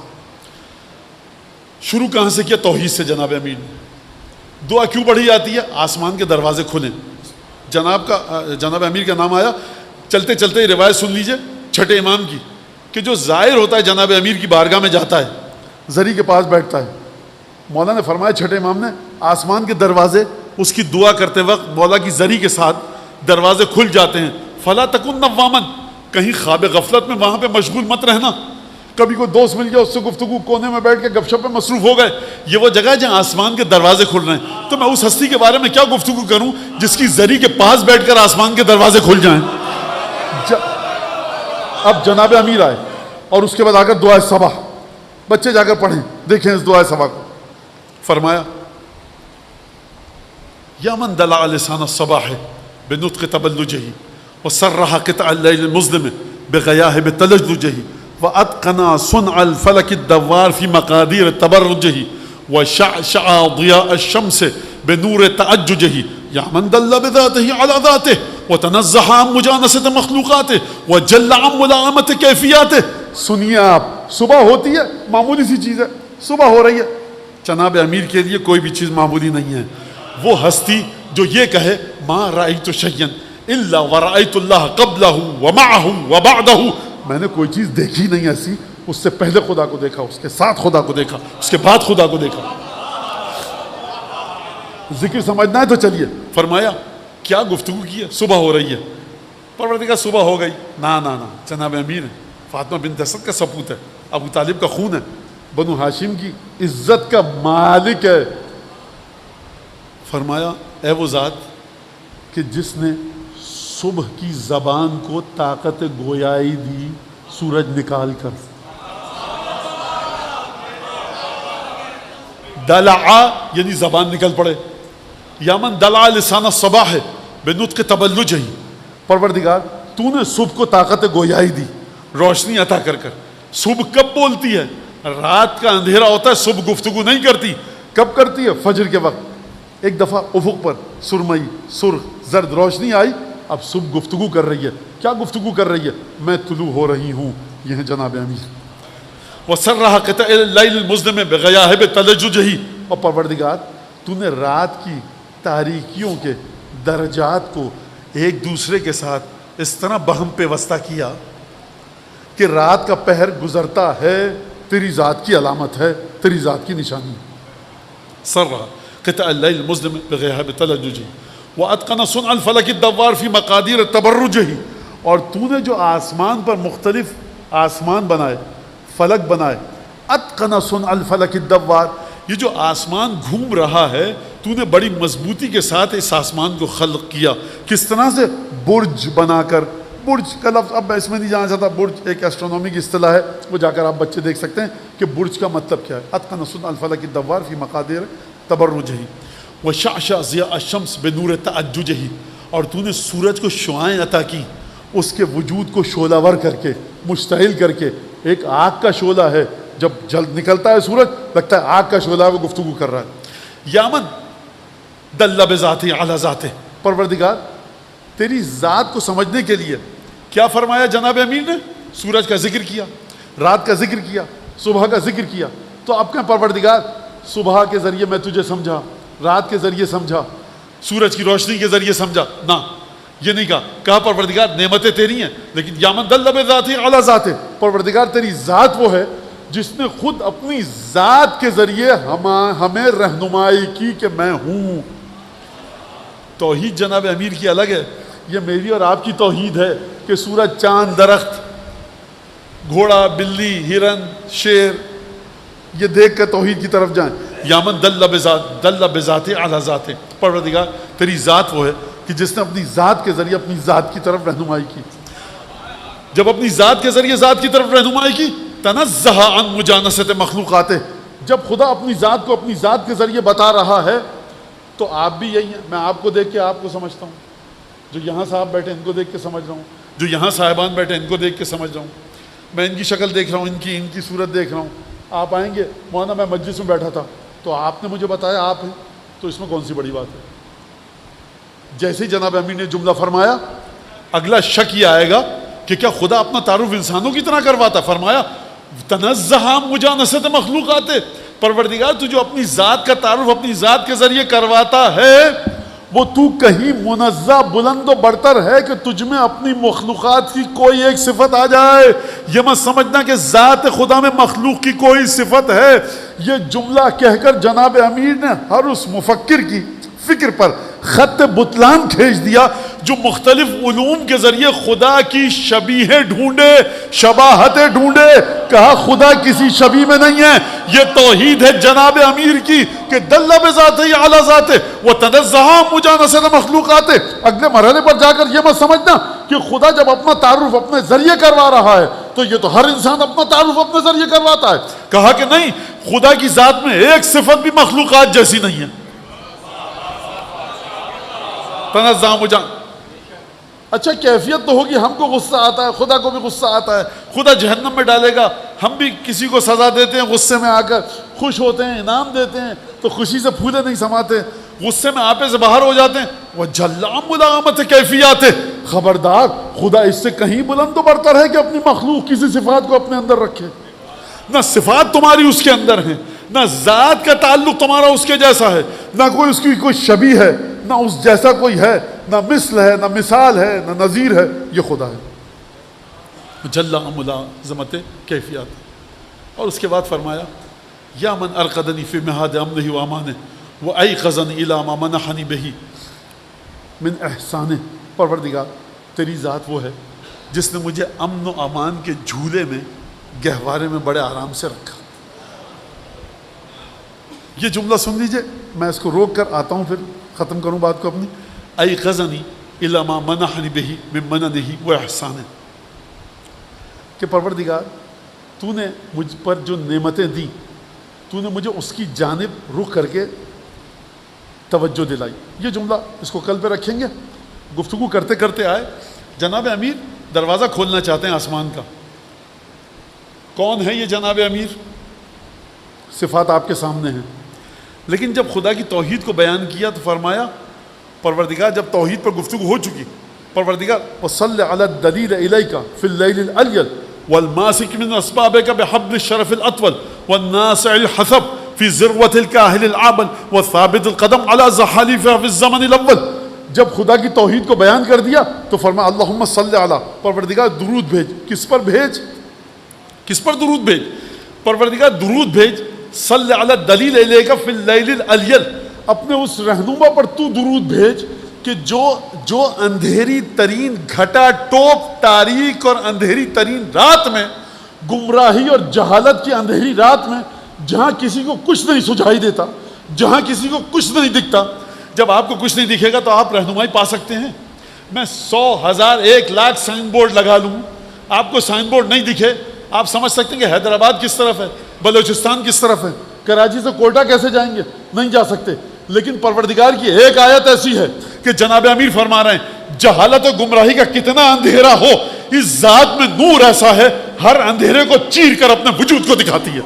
شروع کہاں سے کیا؟ توحید سے جناب امیر نے. دعا کیوں پڑھی جاتی ہے؟ آسمان کے دروازے کھلیں. جناب امیر کا نام آیا، چلتے چلتے یہ روایت سن لیجئے چھٹے امام کی کہ جو زائر ہوتا ہے جناب امیر کی بارگاہ میں جاتا ہے، زری کے پاس بیٹھتا ہے. مولا نے فرمایا چھٹے امام نے آسمان کے دروازے اس کی دعا کرتے وقت مولا کی زری کے ساتھ دروازے کھل جاتے ہیں. فلا تکن نوامن، کہیں خواب غفلت میں وہاں پہ مشغول مت رہنا. کبھی کوئی دوست مل گیا اس سے گفتگو، کونے میں بیٹھ کے گپ شپ میں مصروف ہو گئے. یہ وہ جگہ ہے جہاں آسمان کے دروازے کھل رہے ہیں. تو میں اس ہستی کے بارے میں کیا گفتگو کروں جس کی زری کے پاس بیٹھ کر آسمان کے دروازے کھل جائیں. اب جناب امیر آئے اور اس کے بعد آ کر دعا صباح بچے جا کر پڑھیں. دیکھیں اس دعا صباح کو. فرمایا یا من دلع لسان الصباح بنطق تبلجہ وسرح قطع اللیل المظلم بغیاہب تلجلجہ واتقنا صنع الفلک الدوار فی مقادیر تبرجہ وشعشع ضیاء الشمس بنور تعججہ یا من دل بذاتہ علی ذاتہ وتنزہ عن مجانست مخلوقاتہ وجل عن ملائمت کیفیاتہ. سنیے آپ، صبح ہوتی ہے معمولی سی چیز ہے، صبح ہو رہی ہے. جناب امیر کے لیے کوئی بھی چیز معمولی نہیں ہے. وہ ہستی جو یہ کہے ما رأیت شیئا الا ورأیت اللہ قبلہ ومعہ وبعدہ، میں نے کوئی چیز دیکھی نہیں ایسی، اس سے پہلے خدا کو دیکھا، اس کے ساتھ خدا کو دیکھا، اس کے بعد خدا کو دیکھا. ذکر سمجھنا ہے تو چلیے. فرمایا کیا گفتگو کی ہے؟ صبح ہو رہی ہے. پروردگار صبح ہو گئی؟ نا نا نا. جناب امیر ہے، فاطمہ بنت اسد کا سپوت ہے، ابو طالب کا خون ہے، بنو ہاشم کی عزت کا مالک ہے. فرمایا اے وہ ذات کہ جس نے صبح کی زبان کو طاقت گویائی دی سورج نکال کر. دلعا یعنی زبان نکل پڑے. یا من دلع لسان الصباح بنطق تبلجہ، پروردگار تو نے صبح کو طاقت گویائی دی، روشنی عطا کر کر. صبح کب بولتی ہے؟ رات کا اندھیرا ہوتا ہے، صبح گفتگو نہیں کرتی. کب کرتی ہے؟ فجر کے وقت. ایک دفعہ افق پر سرمئی سرخ زرد روشنی آئی، اب صبح گفتگو کر رہی ہے. کیا گفتگو کر رہی ہے؟ میں طلوع ہو رہی ہوں. یہ ہے جناب امیر. وسرح قطع اللیل المظلم بغیاہب تلججہ، اور پروردگار تو نے رات کی تاریکیوں کے درجات کو ایک دوسرے کے ساتھ اس طرح بہم پیوستہ کیا کہ رات کا پہر گزرتا ہے تیری ذات کی علامت ہے، تیری ذات کی نشانی. سرح قطع اللیل المظلم بغیاہب تلججہ واتقن صنع الفلک الدوار فی مقادیر تبرجہ، اور تو نے جو آسمان پر مختلف آسمان بنائے، فلک بنائے. اتقن صنع الفلک الدوار، یہ جو آسمان گھوم رہا ہے تو نے بڑی مضبوطی کے ساتھ اس آسمان کو خلق کیا. کس طرح سے؟ برج بنا کر. برج کا لفظ اب میں اس میں نہیں جانا چاہتا، برج ایک ایسٹرونومی کی اصطلاح ہے، وہ جا کر آپ بچے دیکھ سکتے ہیں کہ برج کا مطلب کیا ہے. اتقن صنع الفلک الدوار فی مقادیر تبرجہ وشعشع ضیاء الشمس بنور تعججہ، اور تو نے سورج کو شعائیں عطا کی، اس کے وجود کو شعلہ ور کر کے، مشتعل کر کے. ایک آگ کا شعلہ ہے، جب جلد نکلتا ہے سورج لگتا ہے آگ کا شعلہ ہے، وہ گفتگو کر رہا ہے. یامن دل بذاتہ علی ذاتہ، پروردگار تیری ذات کو سمجھنے کے لیے کیا فرمایا جناب امیر نے؟ سورج کا ذکر کیا، رات کا ذکر کیا، صبح کا ذکر کیا. تو اب کہیں پروردگار صبح کے ذریعے میں تجھے سمجھا، رات کے ذریعے سمجھا، سورج کی روشنی کے ذریعے سمجھا. نہ، یہ نہیں کہا پروردگار نعمتیں تیری ہیں، لیکن یامن دل بذاتہ علی ذاتہ، پروردگار تیری ذات وہ ہے جس نے خود اپنی ذات کے ذریعے ہمیں رہنمائی کی کہ میں ہوں. توحید جناب امیر کی الگ ہے، یہ میری اور آپ کی توحید ہے کہ سورج، چاند، درخت، گھوڑا، بلی، ہرن، شیر، یہ دیکھ کر توحید کی طرف جائیں. یامن دل بذاتہ علی ذاتہ، پروردگار تیری ذات وہ ہے کہ جس نے اپنی ذات کے ذریعے اپنی ذات کی طرف رہنمائی کی. جب اپنی ذات کے ذریعے ذات کی طرف رہنمائی کی، تنزہ عن مجانست مخلوقاتہ، جب خدا اپنی ذات کو اپنی ذات کے ذریعے بتا رہا ہے تو آپ بھی یہی ہیں. میں آپ کو دیکھ کے آپ کو سمجھتا ہوں، جو یہاں صاحب بیٹھے ان کو دیکھ کے سمجھ رہا ہوں, جو یہاں صاحبان بیٹھے ان کو دیکھ کے سمجھ رہا ہوں, میں ان کی شکل دیکھ رہا ہوں, ان کی صورت دیکھ رہا ہوں. آپ آئیں گے مولانا میں مجلس میں بیٹھا تھا تو آپ نے مجھے بتایا آپ ہیں, تو اس میں کون سی بڑی بات ہے؟ جیسے ہی جناب امیر نے جملہ فرمایا اگلا شک یہ آئے گا کہ کیا خدا اپنا تعارف انسانوں کی طرح کرواتا؟ فرمایا تنزہ مجانست مخلوقات, پروردگار تو جو اپنی ذات کا تعارف اپنی ذات کے ذریعے کرواتا ہے وہ تو کہیں منزہ بلند و برتر ہے کہ تجھ میں اپنی مخلوقات کی کوئی ایک صفت آ جائے. یہ مت سمجھنا کہ ذات خدا میں مخلوق کی کوئی صفت ہے. یہ جملہ کہہ کر جناب امیر نے ہر اس مفکر کی فکر پر خط بطلان کھینچ دیا جو مختلف علوم کے ذریعے خدا کی شبیہیں ڈھونڈے, شباہتیں ڈھونڈے. کہا خدا کسی شبیہ میں نہیں ہے. یہ توحید ہے جناب امیر کی کہ دل بذات ہی اعلی ذات وہ تنزہ مجانست مخلوقات. اگلے مرحلے پر جا کر یہ مت سمجھنا کہ خدا جب اپنا تعارف اپنے ذریعے کروا رہا ہے تو یہ تو ہر انسان اپنا تعارف اپنے ذریعے کرواتا ہے. کہا کہ نہیں, خدا کی ذات میں ایک صفت بھی مخلوقات جیسی نہیں ہے. تنزہ مجان, اچھا کیفیت تو ہوگی, ہم کو غصہ آتا ہے, خدا کو بھی غصہ آتا ہے, خدا جہنم میں ڈالے گا, ہم بھی کسی کو سزا دیتے ہیں غصے میں آ کر, خوش ہوتے ہیں انعام دیتے ہیں تو خوشی سے پھولے نہیں سماتے, غصے میں آپے سے باہر ہو جاتے ہیں. وہ جھلام ملامت کیفیات ہے. خبردار, خدا اس سے کہیں بلند و برتر ہے کہ اپنی مخلوق کسی صفات کو اپنے اندر رکھے. نہ صفات تمہاری اس کے اندر ہیں, نہ ذات کا تعلق تمہارا اس کے جیسا ہے, نہ کوئی اس کی کوئی شبیہ ہے, نہ اس جیسا کوئی ہے, نہ مثل ہے, نہ مثال ہے, نہ نظیر ہے. یہ خدا ہے. جل ملازمت کیفیات. اور اس کے بعد فرمایا یا من ارقدنی فی مہاد امنہ و امانہ و ایقظنی الی ما منحنی بہ من احسانہ. پروردگار تیری ذات وہ ہے جس نے مجھے امن و امان کے جھولے میں گہوارے میں بڑے آرام سے رکھا. یہ جملہ سن لیجئے, میں اس کو روک کر آتا ہوں پھر ختم کروں بات کو اپنی. ایقظنی الی ما منحنی بہ من مننہ و احسانہ, کہ پروردگار تو نے مجھ پر جو نعمتیں دی تو نے مجھے اس کی جانب رخ کر کے توجہ دلائی. یہ جملہ اس کو کل پہ رکھیں گے. گفتگو کرتے کرتے آئے جناب امیر دروازہ کھولنا چاہتے ہیں آسمان کا. کون ہے یہ جناب امیر؟ صفات آپ کے سامنے ہیں. لیکن جب خدا کی توحید کو بیان کیا تو فرمایا پروردگار جب توحید پر گفتگو ہو چکی, پروردگار وصلی علی الدلیل الیک فی اللیل الالیل والماسک من اسبابک بحبل الشرف الاطول والناسع الحسب فی ذروة الکاہل العابل والثابت القدم علی زحالیفہ فی الزمن الاول. جب خدا کی توحید کو بیان کر دیا تو فرمایا اللہم صلی علی, پروردگار درود بھیج. کس پر بھیج؟ کس پر درود بھیج؟ پروردگار درود بھیج صلی علی الدلیل الیک فی اللیل الالیل, اپنے اس رہنما پر تو درود بھیج کہ جو اندھیری ترین گھٹا ٹوپ تاریک اور اندھیری ترین رات میں, گمراہی اور جہالت کی اندھیری رات میں, جہاں کسی کو کچھ نہیں سجھائی دیتا, جہاں کسی کو کچھ نہیں دکھتا, جب آپ کو کچھ نہیں دکھے گا تو آپ رہنمائی پا سکتے ہیں. میں 100 1000 1 لاکھ سائن بورڈ لگا لوں, آپ کو سائن بورڈ نہیں دکھے, آپ سمجھ سکتے ہیں کہ حیدرآباد کس طرف ہے, بلوچستان کس طرف ہے, کراچی سے کوئٹہ کیسے جائیں گے, نہیں جا سکتے. لیکن پروردگار کی ایک آیت ایسی ہے کہ جناب امیر فرما رہے ہیں جہالت و گمراہی کا کتنا اندھیرا ہو, اس ذات میں نور ایسا ہے ہر اندھیرے کو چیر کر اپنے وجود کو دکھاتی ہے.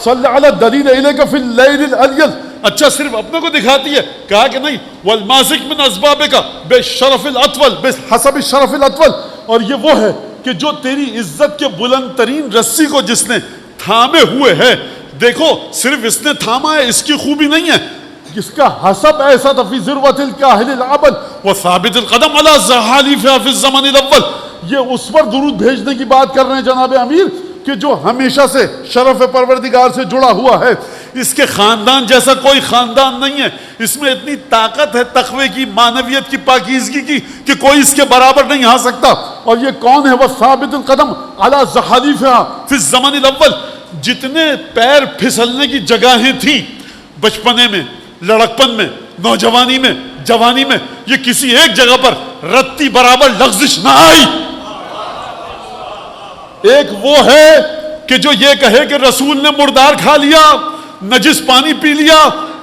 صلی علی الدلیل الیک فی اللیل الالیل. اچھا صرف اپنے کو دکھاتی ہے؟ کہا کہ نہیں, والماسک من اسبابک بالشرف الاطول بحسب الشرف الاطول. اور یہ وہ ہے کہ جو تیری عزت کے بلند ترین رسی کو جس نے تھامے ہوئے ہے, دیکھو صرف اس نے تھاما ہے اس کی خوبی نہیں ہے, اس کا حسب ایسا تھا فی ذروۃ الکاہل العبد وثابت القدم علی زحالیفہ فی الزمن الاول. یہ اس پر درود بھیجنے کی بات کر رہے ہیں جناب امیر کہ جو ہمیشہ سے شرف پروردگار سے جڑا ہوا ہے. اس کے خاندان جیسا کوئی خاندان نہیں ہے, اس میں اتنی طاقت ہے تقوی کی, معنویت کی, پاکیزگی کی کہ کوئی اس کے برابر نہیں آ سکتا. اور یہ کون ہے؟ وہ ثابت القدم علی زحالیفہ فی الزمن الاول. جتنے پیر پھسلنے کی جگہیں تھیں بچپنے میں, لڑکپن میں, نوجوانی میں, جوانی میں, یہ کسی ایک جگہ پر رتی برابر لغزش نہ آئی. ایک وہ ہے کہ جو یہ کہے کہ رسول نے مردار کھا لیا, نجس پانی پی لیا,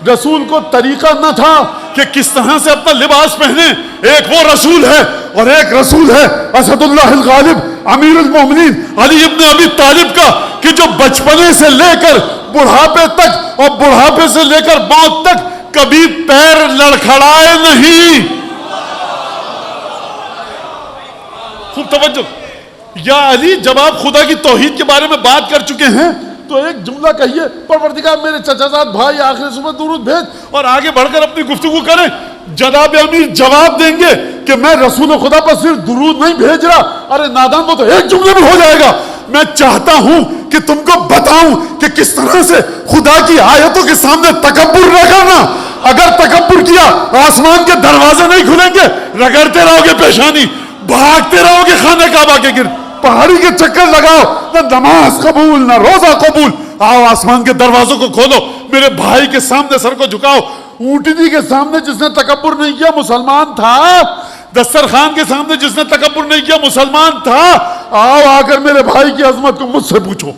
رسول کو طریقہ نہ تھا کہ کس طرح سے اپنا لباس پہنے. ایک وہ رسول ہے اور ایک رسول ہے اسد اللہ الغالب امیر المومنین علی ابن ابی طالب کا، کہ جو بچپنے سے لے کر بڑھاپے تک اور بڑھاپے سے لے کر موت تک کبھی پیر لڑکھڑائے نہیں. خوب توجہ. یا علی، جب آپ خدا کی توحید کے بارے میں بات کر چکے ہیں تو ایک جملہ کہیے، پروردگار میرے چچا زاد بھائی آخر صبح درود بھیج، اور آگے بڑھ کر اپنی گفتگو کریں. جناب امیر جواب دیں گے کہ میں رسول خدا پر صرف درود نہیں بھیج رہا. ارے نادان، وہ تو ایک جملے میں ہو جائے گا. میں چاہتا ہوں کہ تم کو بتاؤں کہ کس طرح سے خدا کی آیتوں کے سامنے تکبر نہ کرنا. اگر تکبر کیا آسمان کے دروازے نہیں کھلیں گے، رگڑتے رہو گے پیشانی، بھاگتے رہو گے خانہ کعبہ کے گرد، پہاڑی کے چکر لگاؤ، نہ نماز قبول نہ روزہ قبول. آؤ آسمان کے دروازوں کو کھولو، میرے بھائی کے سامنے سر کو جھکاؤ. اونٹنی کے سامنے جس نے تکبر نہیں کیا مسلمان تھا. دسترخوان کے سامنے جس نے تکبر نہیں کیا مسلمان تھا. آؤ آ کر میرے بھائی کی عظمت کو مجھ سے پوچھو.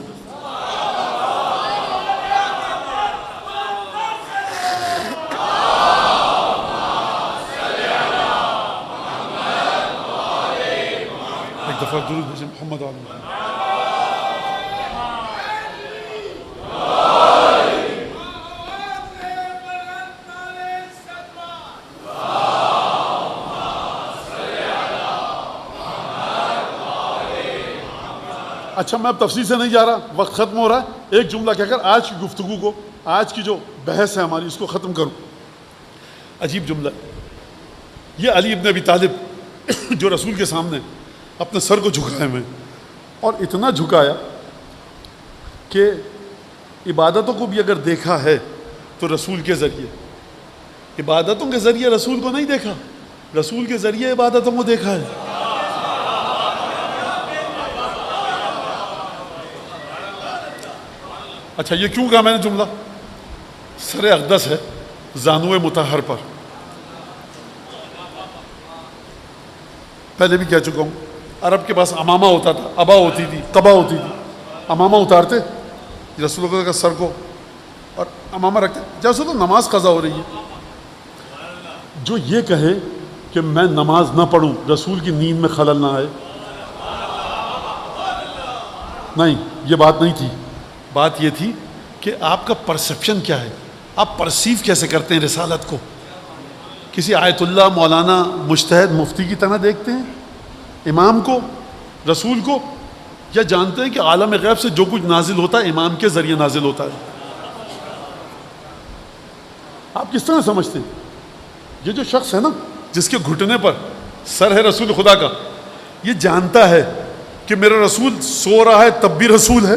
ایک دفعہ درود بھیجیں محمد علیہ. اچھا، میں اب تفصیل سے نہیں جا رہا، وقت ختم ہو رہا ہے. ایک جملہ کہہ کر آج کی گفتگو کو، آج کی جو بحث ہے ہماری، اس کو ختم کروں. عجیب جملہ. یہ علی ابن ابی طالب جو رسول کے سامنے اپنے سر کو جھکائے ہوئے، اور اتنا جھکایا کہ عبادتوں کو بھی اگر دیکھا ہے تو رسول کے ذریعے، عبادتوں کے ذریعے رسول کو نہیں دیکھا، رسول کے ذریعے عبادتوں کو دیکھا ہے. اچھا، یہ کیوں کہا میں نے جملہ؟ سر اقدس ہے زانو مطہر پر. پہلے بھی کہہ چکا ہوں، عرب کے پاس امامہ ہوتا تھا، ابا ہوتی تھی، قبا ہوتی تھی. امامہ اتارتے رسول اللہ کا سر کو اور امامہ رکھتے. جیسے تو نماز قضا ہو رہی ہے، جو یہ کہے کہ میں نماز نہ پڑھوں رسول کی نیند میں خلل نہ آئے، نہیں، یہ بات نہیں تھی. بات یہ تھی کہ آپ کا پرسیپشن کیا ہے، آپ پرسیو کیسے کرتے ہیں رسالت کو. کسی آیت اللہ، مولانا، مجتہد، مفتی کی طرح دیکھتے ہیں امام کو، رسول کو، یا جانتے ہیں کہ عالم غیب سے جو کچھ نازل ہوتا ہے امام کے ذریعے نازل ہوتا ہے؟ آپ کس طرح سمجھتے ہیں؟ یہ جو شخص ہے نا جس کے گھٹنے پر سر ہے رسول خدا کا، یہ جانتا ہے کہ میرا رسول سو رہا ہے تب بھی رسول ہے،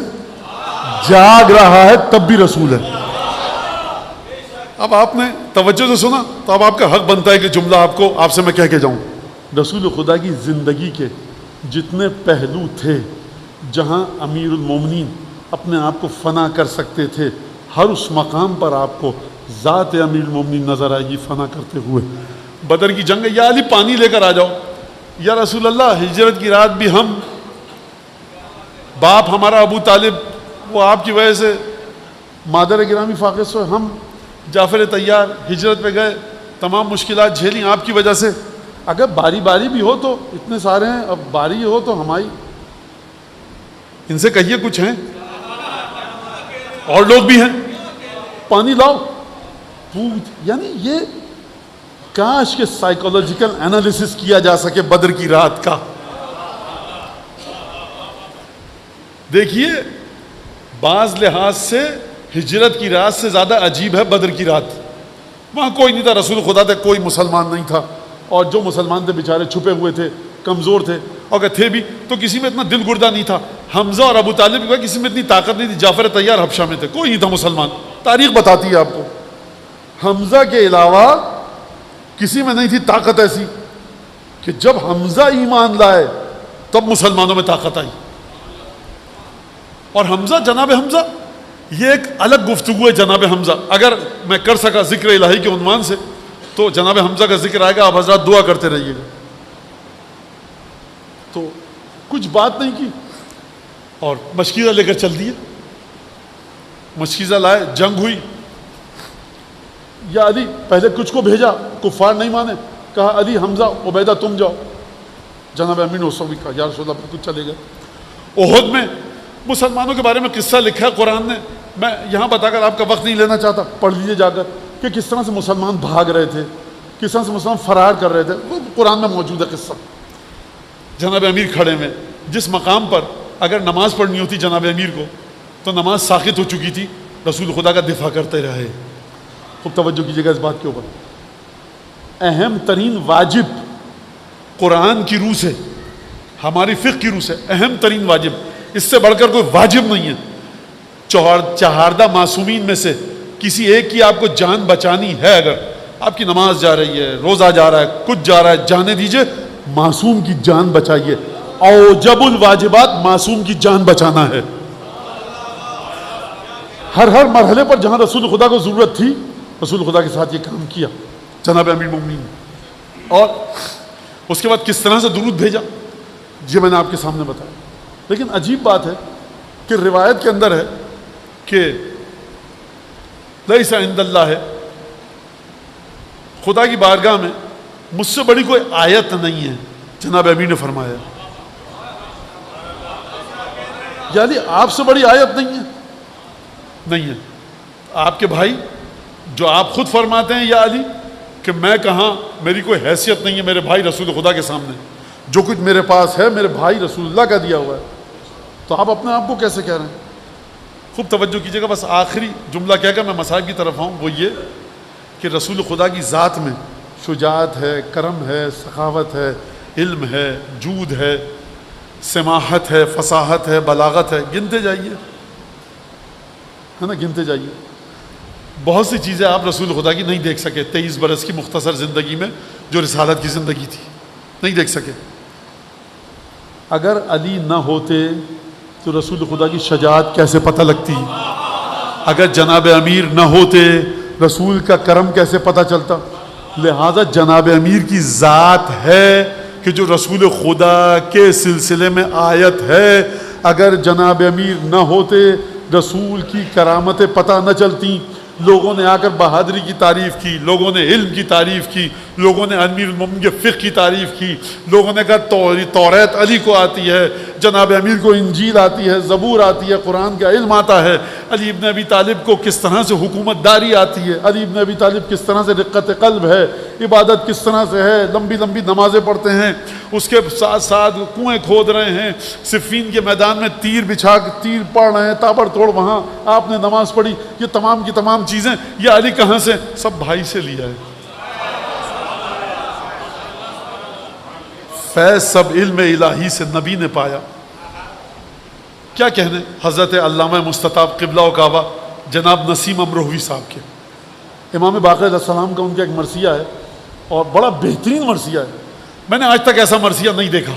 جاگ رہا ہے تب بھی رسول ہے. اب آپ نے توجہ سے سنا تو اب آپ کا حق بنتا ہے کہ جملہ آپ سے میں کہہ کے جاؤں. رسول خدا کی زندگی کے جتنے پہلو تھے جہاں امیر المومنین اپنے آپ کو فنا کر سکتے تھے، ہر اس مقام پر آپ کو ذات امیر المومنین نظر آئے گی فنا کرتے ہوئے. بدر کی جنگ، یا علی پانی لے کر آ جاؤ. یا رسول اللہ، ہجرت کی رات بھی ہم، باپ ہمارا ابو طالب وہ آپ کی وجہ سے مادر گرامی فاقد ہوئے، ہم جعفر طیار ہجرت پہ گئے، تمام مشکلات جھیلیں آپ کی وجہ سے. اگر باری باری بھی ہو تو اتنے سارے ہیں، اب باری ہو تو ہماری، ان سے کہیے کچھ ہیں اور لوگ بھی ہیں، پانی لاؤ. یعنی یہ کاش کہ سائیکولوجیکل انالیسس کیا جا سکے بدر کی رات کا. دیکھیے، بعض لحاظ سے ہجرت کی رات سے زیادہ عجیب ہے بدر کی رات. وہاں کوئی نہیں تھا، رسول خدا تھے، کوئی مسلمان نہیں تھا، اور جو مسلمان تھے بیچارے چھپے ہوئے تھے، کمزور تھے، اور اگر تھے بھی تو کسی میں اتنا دل گردہ نہیں تھا. حمزہ اور ابو طالب کا کسی میں اتنی طاقت نہیں تھی. جعفر طیار حبشہ میں تھے، کوئی نہیں تھا مسلمان. تاریخ بتاتی ہے آپ کو حمزہ کے علاوہ کسی میں نہیں تھی طاقت ایسی کہ جب حمزہ ایمان لائے تب مسلمانوں میں طاقت آئی. اور حمزہ، جناب حمزہ، یہ ایک الگ گفتگو ہے. جناب حمزہ اگر میں کر سکا ذکر الہی کے عنوان سے تو جناب حمزہ کا ذکر آئے گا، آپ حضرات دعا کرتے رہیے گا. تو کچھ بات نہیں کی اور مشکیزہ لے کر چل دیے. مشکیزہ لائے، جنگ ہوئی. یا علی پہلے کچھ کو بھیجا، کفار نہیں مانے، کہا علی حمزہ عبیدہ تم جاؤ، جناب امیر نے اس وقت بھی کہا یا رسول اللہ کچھ چلے گئے۔ احد میں مسلمانوں کے بارے میں قصہ لکھا ہے قرآن نے، میں یہاں بتا کر آپ کا وقت نہیں لینا چاہتا، پڑھ لیجیے جا کر کہ کس طرح سے مسلمان بھاگ رہے تھے، کس طرح سے مسلمان فرار کر رہے تھے، وہ قرآن میں موجود ہے قصہ۔ جناب امیر کھڑے میں، جس مقام پر اگر نماز پڑھنی ہوتی جناب امیر کو تو نماز ساقط ہو چکی تھی، رسول خدا کا دفاع کرتے رہے۔ خوب توجہ کیجیے گا اس بات کے اوپر، اہم ترین واجب قرآن کی روح سے، ہماری فقہ کی روح سے اہم ترین واجب، اس سے بڑھ کر کوئی واجب نہیں ہے۔ چہاردہ معصومین میں سے کسی ایک کی آپ کو جان بچانی ہے، اگر آپ کی نماز جا رہی ہے، روزہ جا رہا ہے، کچھ جا رہا ہے، جانے دیجئے، معصوم کی جان بچائیے۔ اوجب الواجبات معصوم کی جان بچانا ہے۔ ہر مرحلے پر جہاں رسول خدا کو ضرورت تھی، رسول خدا کے ساتھ یہ کام کیا جناب امیر المومنین نے۔ اور اس کے بعد کس طرح سے درود بھیجا یہ میں نے آپ کے سامنے بتایا۔ لیکن عجیب بات ہے کہ روایت کے اندر ہے کہ لیس عند اللہ ہے، خدا کی بارگاہ میں مجھ سے بڑی کوئی آیت نہیں ہے، جناب امیر نے فرمایا، یعنی آپ سے بڑی آیت نہیں ہے۔ آپ کے بھائی جو آپ خود فرماتے ہیں یا علی کہ میں کہاں، میری کوئی حیثیت نہیں ہے میرے بھائی رسول خدا کے سامنے، جو کچھ میرے پاس ہے میرے بھائی رسول اللہ کا دیا ہوا ہے، تو آپ اپنے آپ کو کیسے کہہ رہے ہیں؟ خوب توجہ کیجیے گا، بس آخری جملہ کہہ کر میں مسائل کی طرف آؤں، وہ یہ کہ رسول خدا کی ذات میں شجاعت ہے، کرم ہے، سخاوت ہے، علم ہے، جود ہے، سماحت ہے، فصاحت ہے، بلاغت ہے، گنتے جائیے، ہے نا، گنتے جائیے۔ بہت سی چیزیں آپ رسول خدا کی نہیں دیکھ سکے 23 برس کی مختصر زندگی میں، جو رسالت کی زندگی تھی، نہیں دیکھ سکے۔ اگر علی نہ ہوتے تو رسول خدا کی شجاعت کیسے پتہ لگتی؟ اگر جناب امیر نہ ہوتے رسول کا کرم کیسے پتہ چلتا؟ لہذا جناب امیر کی ذات ہے کہ جو رسول خدا کے سلسلے میں آیت ہے۔ اگر جناب امیر نہ ہوتے رسول کی کرامتیں پتہ نہ چلتی، لوگوں نے آ کر بہادری کی تعریف کی، لوگوں نے علم کی تعریف کی، لوگوں نے امیر المومنین کے فقہ کی تعریف کی، لوگوں نے کہا توریت علی کو آتی ہے، جناب امیر کو انجیل آتی ہے، زبور آتی ہے، قرآن کا علم آتا ہے، علی ابن ابی طالب کو کس طرح سے حکومت داری آتی ہے، علی ابن ابی طالب کس طرح سے رقت قلب ہے، عبادت کس طرح سے ہے، لمبی لمبی نمازیں پڑھتے ہیں، اس کے ساتھ ساتھ کنویں کھود رہے ہیں، صفین کے میدان میں تیر بچھا کے تیر پڑھ رہے ہیں، تابڑ توڑ وہاں آپ نے نماز پڑھی، یہ تمام کی تمام چیزیں یہ علی کہاں سے؟ سب بھائی سے لیا ہے۔ فیض سب علم الہی سے نبی نے پایا۔ کیا کہنے حضرت علامہ مستطاب قبلہ و کعبہ جناب نسیم امروہوی صاحب کے، امام باقر علیہ السلام کا ان کا ایک مرثیہ ہے اور بڑا بہترین مرثیہ ہے۔ میں نے آج تک ایسا مرثیہ نہیں دیکھا،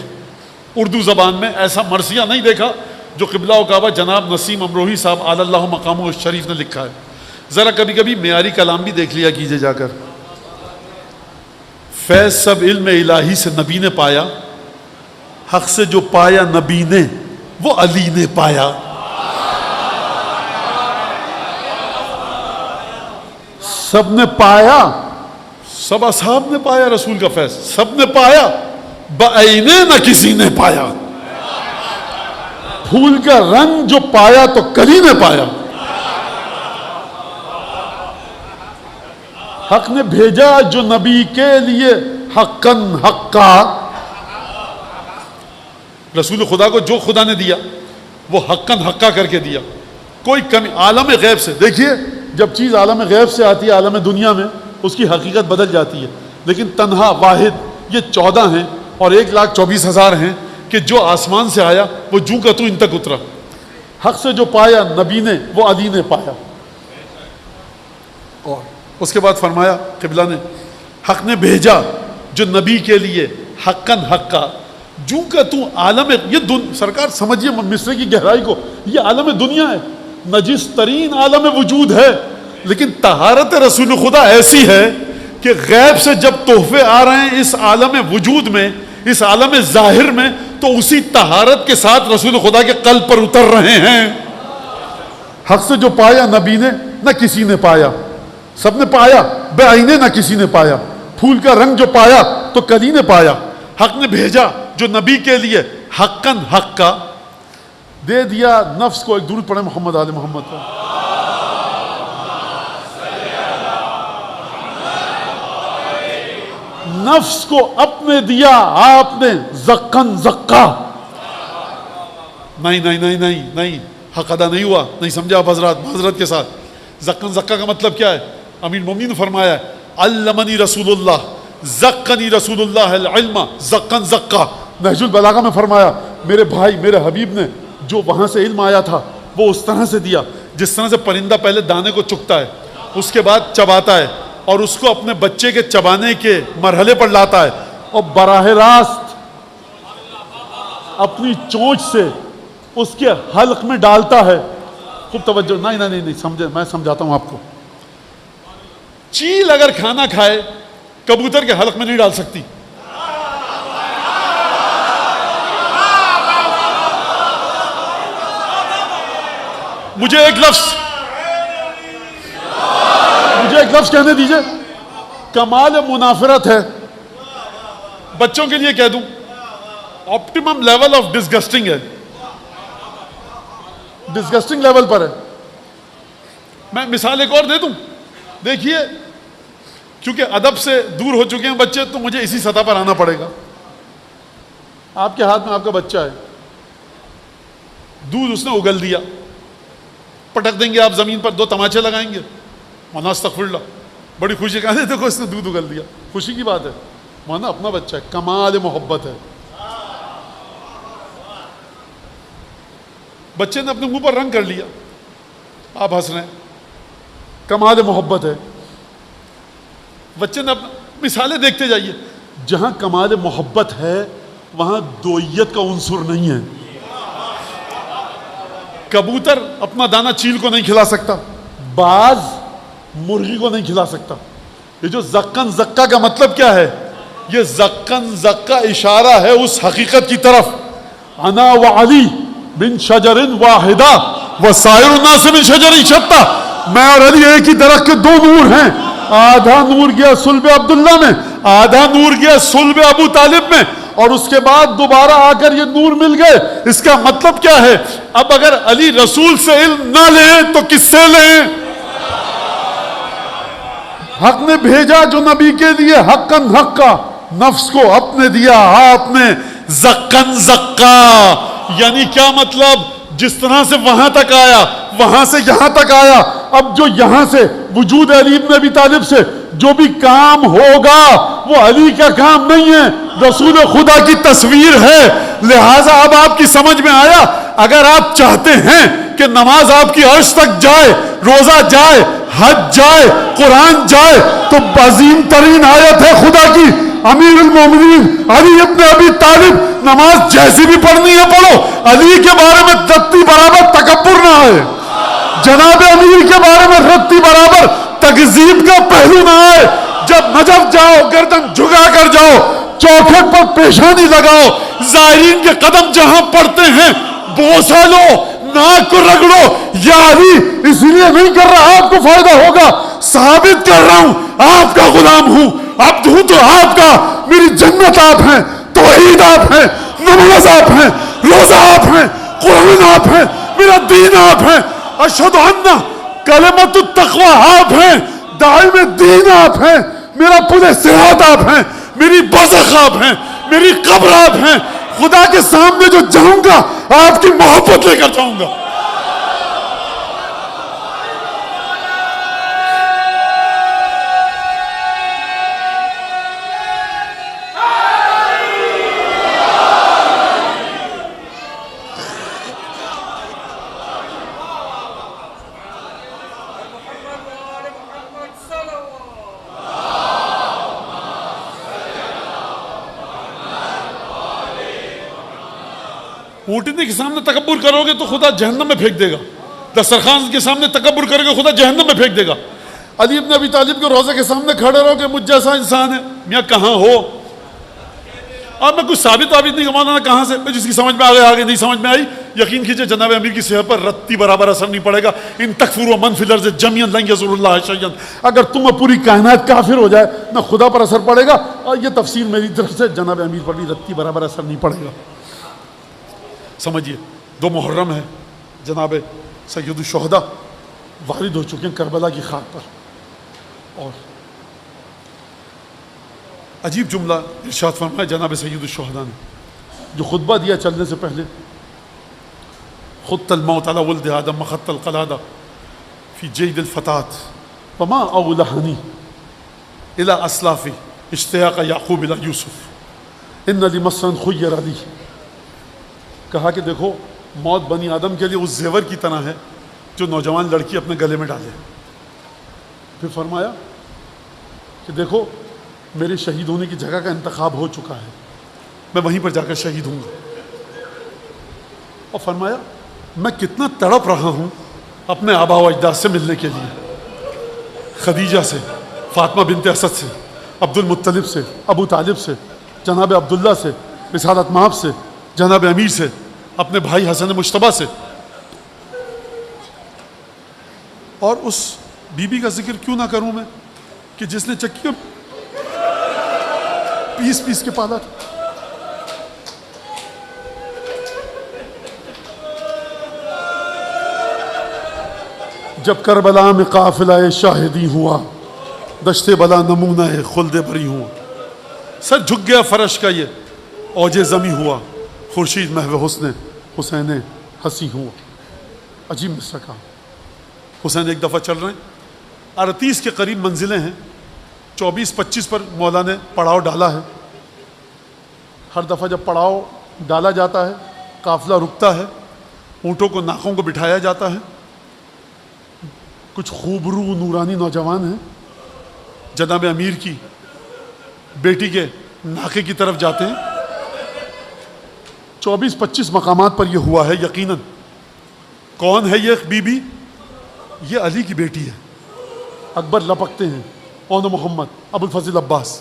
اردو زبان میں ایسا مرثیہ نہیں دیکھا جو قبلہ و کعبہ جناب نسیم امروہی صاحب علی اللہ مقامہ الشریف نے لکھا ہے۔ ذرا کبھی کبھی معیاری کلام بھی دیکھ لیا کیجئے جا کر۔ فیض سب علم الہی سے نبی نے پایا، حق سے جو پایا نبی نے وہ علی نے پایا۔ سب نے پایا، سب اصحاب نے پایا رسول کا فیض، سب نے پایا، بعینے نہ کسی نے پایا۔ پھول کا رنگ جو پایا تو کلی نے پایا۔ حق نے بھیجا جو نبی کے لیے حقاً حقا، رسول خدا کو جو خدا نے دیا وہ حقاً حقا کر کے دیا، کوئی کمی عالم غیب سے۔ دیکھیے جب چیز عالم غیب سے آتی ہے عالم دنیا میں اس کی حقیقت بدل جاتی ہے، لیکن تنہا واحد یہ 14 ہیں اور 1,24,000 ہیں کہ جو آسمان سے آیا وہ جوں کا تو ان تک اترا۔ حق سے جو پایا نبی نے وہ علی نے پایا۔ اور اس کے بعد فرمایا قبلہ نے، حق نے بھیجا جو نبی کے لیے حقاً حقا، جو کہ تو عالم یہ سرکار سمجھیے مصرے کی گہرائی کو، یہ عالم دنیا ہے، نجس ترین عالم وجود ہے، لیکن طہارت رسول خدا ایسی ہے کہ غیب سے جب تحفے آ رہے ہیں اس عالم وجود میں، اس عالم ظاہر میں، تو اسی طہارت کے ساتھ رسول خدا کے قلب پر اتر رہے ہیں۔ حق سے جو پایا نبی نے نہ کسی نے پایا، سب نے پایا، بے آئینے نہ کسی نے پایا، پھول کا رنگ جو پایا تو کلی نے پایا، حق نے بھیجا جو نبی کے لیے حقاً حق کا دے دیا نفس کو. ایک درود پڑھیں محمد آل محمد کا. نفس کو اپنے دیا آپ نے زکن زکا. نہیں نہیں نہیں نہیں نہیں، حق ادا نہیں ہوا، نہیں سمجھا آپ حضرات معذرت کے ساتھ. زکن زکا کا مطلب کیا ہے؟ امیر المومنین نے فرمایا ہے علمنی رسول اللہ زکنی رسول اللہ العلم زکن زکا. نہج البلاغہ میں فرمایا میرے بھائی میرے حبیب نے جو وہاں سے علم آیا تھا وہ اس طرح سے دیا جس طرح سے پرندہ پہلے دانے کو چگتا ہے، اس کے بعد چباتا ہے اور اس کو اپنے بچے کے چبانے کے مرحلے پر لاتا ہے اور براہ راست اپنی چونچ سے اس کے حلق میں ڈالتا ہے. خوب توجہ. نہیں نہیں نہیں سمجھے، میں سمجھاتا ہوں آپ کو. چیل اگر کھانا کھائے کبوتر کے حلق میں نہیں ڈال سکتی. مجھے ایک لفظ کہنے دیجئے. کمال منافرت ہے. بچوں کے لیے کہہ دوں آپٹیمم لیول آف ڈسگسٹنگ ہے، ڈسگسٹنگ لیول پر ہے. میں مثال ایک اور دے دوں. دیکھیے کیونکہ ادب سے دور ہو چکے ہیں بچے تو مجھے اسی سطح پر آنا پڑے گا. آپ کے ہاتھ میں آپ کا بچہ ہے، دودھ اس نے اگل دیا، پٹک دیں گے آپ زمین پر، 2 تماچے لگائیں گے، مولانا استغفر اللہ، بڑی خوشی کہا دیکھو اس نے دودھ اگل دیا. خوشی کی بات ہے، مولانا اپنا بچہ ہے، کمال محبت ہے. بچے نے اپنے منہ پر رنگ کر لیا، آپ ہنس رہے ہیں، کمال محبت ہے. بچے نے مثالیں دیکھتے جائیے. جہاں کمال محبت ہے وہاں دوئیت کا عنصر نہیں ہے. کبوتر اپنا دانہ چیل کو نہیں کھلا سکتا، باز مرغی کو نہیں کھلا سکتا. یہ جو زکن زکا کا مطلب کیا ہے؟ یہ زکن زکا اشارہ ہے اس حقیقت کی طرف انا وعلی من شجر واحدہ وسائر الناس من شجر شتیٰ. میں اور علی ایک ہی درخت کے 2 نور ہیں، آدھا نور گیا صلب عبداللہ میں، آدھا نور گیا صلب ابو طالب میں، اور اس کے بعد دوبارہ آ کر یہ نور مل گئے. اس کا مطلب کیا ہے؟ اب اگر علی رسول سے علم نہ لیں تو کس سے لیں؟ حق نے بھیجا جو نبی کے لیے حقاً حق کا، نفس کو اپنے دیا آپ نے زکن زکا. یعنی کیا مطلب؟ جس طرح سے وہاں تک آیا، وہاں سے یہاں تک آیا. اب جو یہاں سے وجود علی بن ابی طالب سے جو بھی کام ہوگا وہ علی کا کام نہیں ہے، رسول خدا کی تصویر ہے. لہٰذا اب آپ کی سمجھ میں آیا. اگر آپ چاہتے ہیں کہ نماز آپ کی عرش تک جائے، روزہ جائے، حج جائے، قرآن جائے، تو عظیم ترین آیت ہے خدا کی، امیر المومنین علی ابن ابی طالب، نماز جیسی بھی پڑھنی ہے پڑھو، علی کے بارے میں رتی برابر تکبر نہ آئے، جناب امیر کے بارے میں رتی برابر تکذیب کا پہلو نہ آئے. جب نجف جاؤ گردن جھکا کر جاؤ، چوکھٹ پر پیشانی لگاؤ، زائرین کے قدم جہاں پڑتے ہیں بوسہ لو، ناک کو رگڑو. یا علی اس لیے نہیں کر رہا آپ کو فائدہ ہوگا، ثابت کر رہا ہوں آپ کا غلام ہوں، عبد ہوں تو آپ کا. میری جنت آپ ہیں، توحید آپ ہیں، نماز آپ ہیں، روزہ آپ ہیں، قرآن آپ ہیں، میرا دین آپ ہیں، اشہد ان کلمۃ التقوی آپ ہیں، دائم دین آپ ہیں، میرا پورے صراط آپ ہیں، میری برزخ آپ ہیں، میری قبر آپ ہیں. خدا کے سامنے جو جاؤں گا آپ کی محبت لے کر جاؤں گا. اونٹنے کے سامنے تکبر کرو گے تو خدا جہنم میں پھینک دے گا. دسترخوان کے سامنے تکبر کرو گے خدا جہنم میں پھینک دے گا. علی ابن ابی طالب کے روضے کے سامنے کھڑے رہو کہ مجھ جیسا انسان ہے. میاں کہاں ہو؟ اب میں کچھ ثابت نہیں کمانا کہاں سے، جس کی سمجھ میں آ گئی نہیں سمجھ میں آئی یقین کیجئے جناب امیر کی صحت پر رتی برابر اثر نہیں پڑے گا. ان تکفروا من فی الارض جميعا لن يضر اللہ شیئا. اگر تم پوری کائنات کافر ہو جائے نہ خدا پر اثر پڑے گا, اور یہ تفسیر میری طرف سے, جناب امیر پر بھی رتی برابر اثر نہیں پڑے گا. سمجھیے 2 محرم ہے, جناب سید الشہداء وارد ہو چکے ہیں کربلا کی خاک پر. اور عجیب جملہ ارشاد فرمایا جناب سید الشہداء نے, جو خطبہ دیا چلنے سے پہلے, خط الموت على ولد آدم مخط القلادة في جيد الفتاة وما أولهني إلى أسلافي اشتياق يعقوب إلى يوسف إن لي مصرا خير لي. کہا کہ دیکھو موت بنی آدم کے لیے اس زیور کی طرح ہے جو نوجوان لڑکی اپنے گلے میں ڈالے. پھر فرمایا کہ دیکھو میرے شہید ہونے کی جگہ کا انتخاب ہو چکا ہے, میں وہیں پر جا کر شہید ہوں گا. اور فرمایا میں کتنا تڑپ رہا ہوں اپنے آبا و اجداد سے ملنے کے لیے, خدیجہ سے, فاطمہ بنت اسد سے, عبد المطلب سے, ابو طالب سے, جناب عبداللہ سے, رسالت مآب سے, جناب امیر سے, اپنے بھائی حسن مجتبیٰ سے. اور اس بی بی کا ذکر کیوں نہ کروں میں کہ جس نے چکی پیس پیس کے پالا تھا. جب کربلا میں قافلہ شاہدی ہوا, دشت بلا نمونہ خلد بری ہوا. سر جھک گیا فرش کا یہ اوج زمیں ہوا, خورشید محو حسن حسین ہنسی ہوا. عجیب مصرع کہا. حسین ایک دفعہ چل رہے ہیں, 38 کے قریب منزلیں ہیں, 24-25 پر مولا نے پڑاؤ ڈالا ہے. ہر دفعہ جب پڑاؤ ڈالا جاتا ہے قافلہ رکتا ہے, اونٹوں کو ناکوں کو بٹھایا جاتا ہے. کچھ خوبرو نورانی نوجوان ہیں جناب امیر کی بیٹی کے ناکے کی طرف جاتے ہیں. 24-25 مقامات پر یہ ہوا ہے. یقیناً کون ہے یہ بی بی؟ یہ علی کی بیٹی ہے. اکبر لپکتے ہیں, اون محمد, ابو الفضل عباس.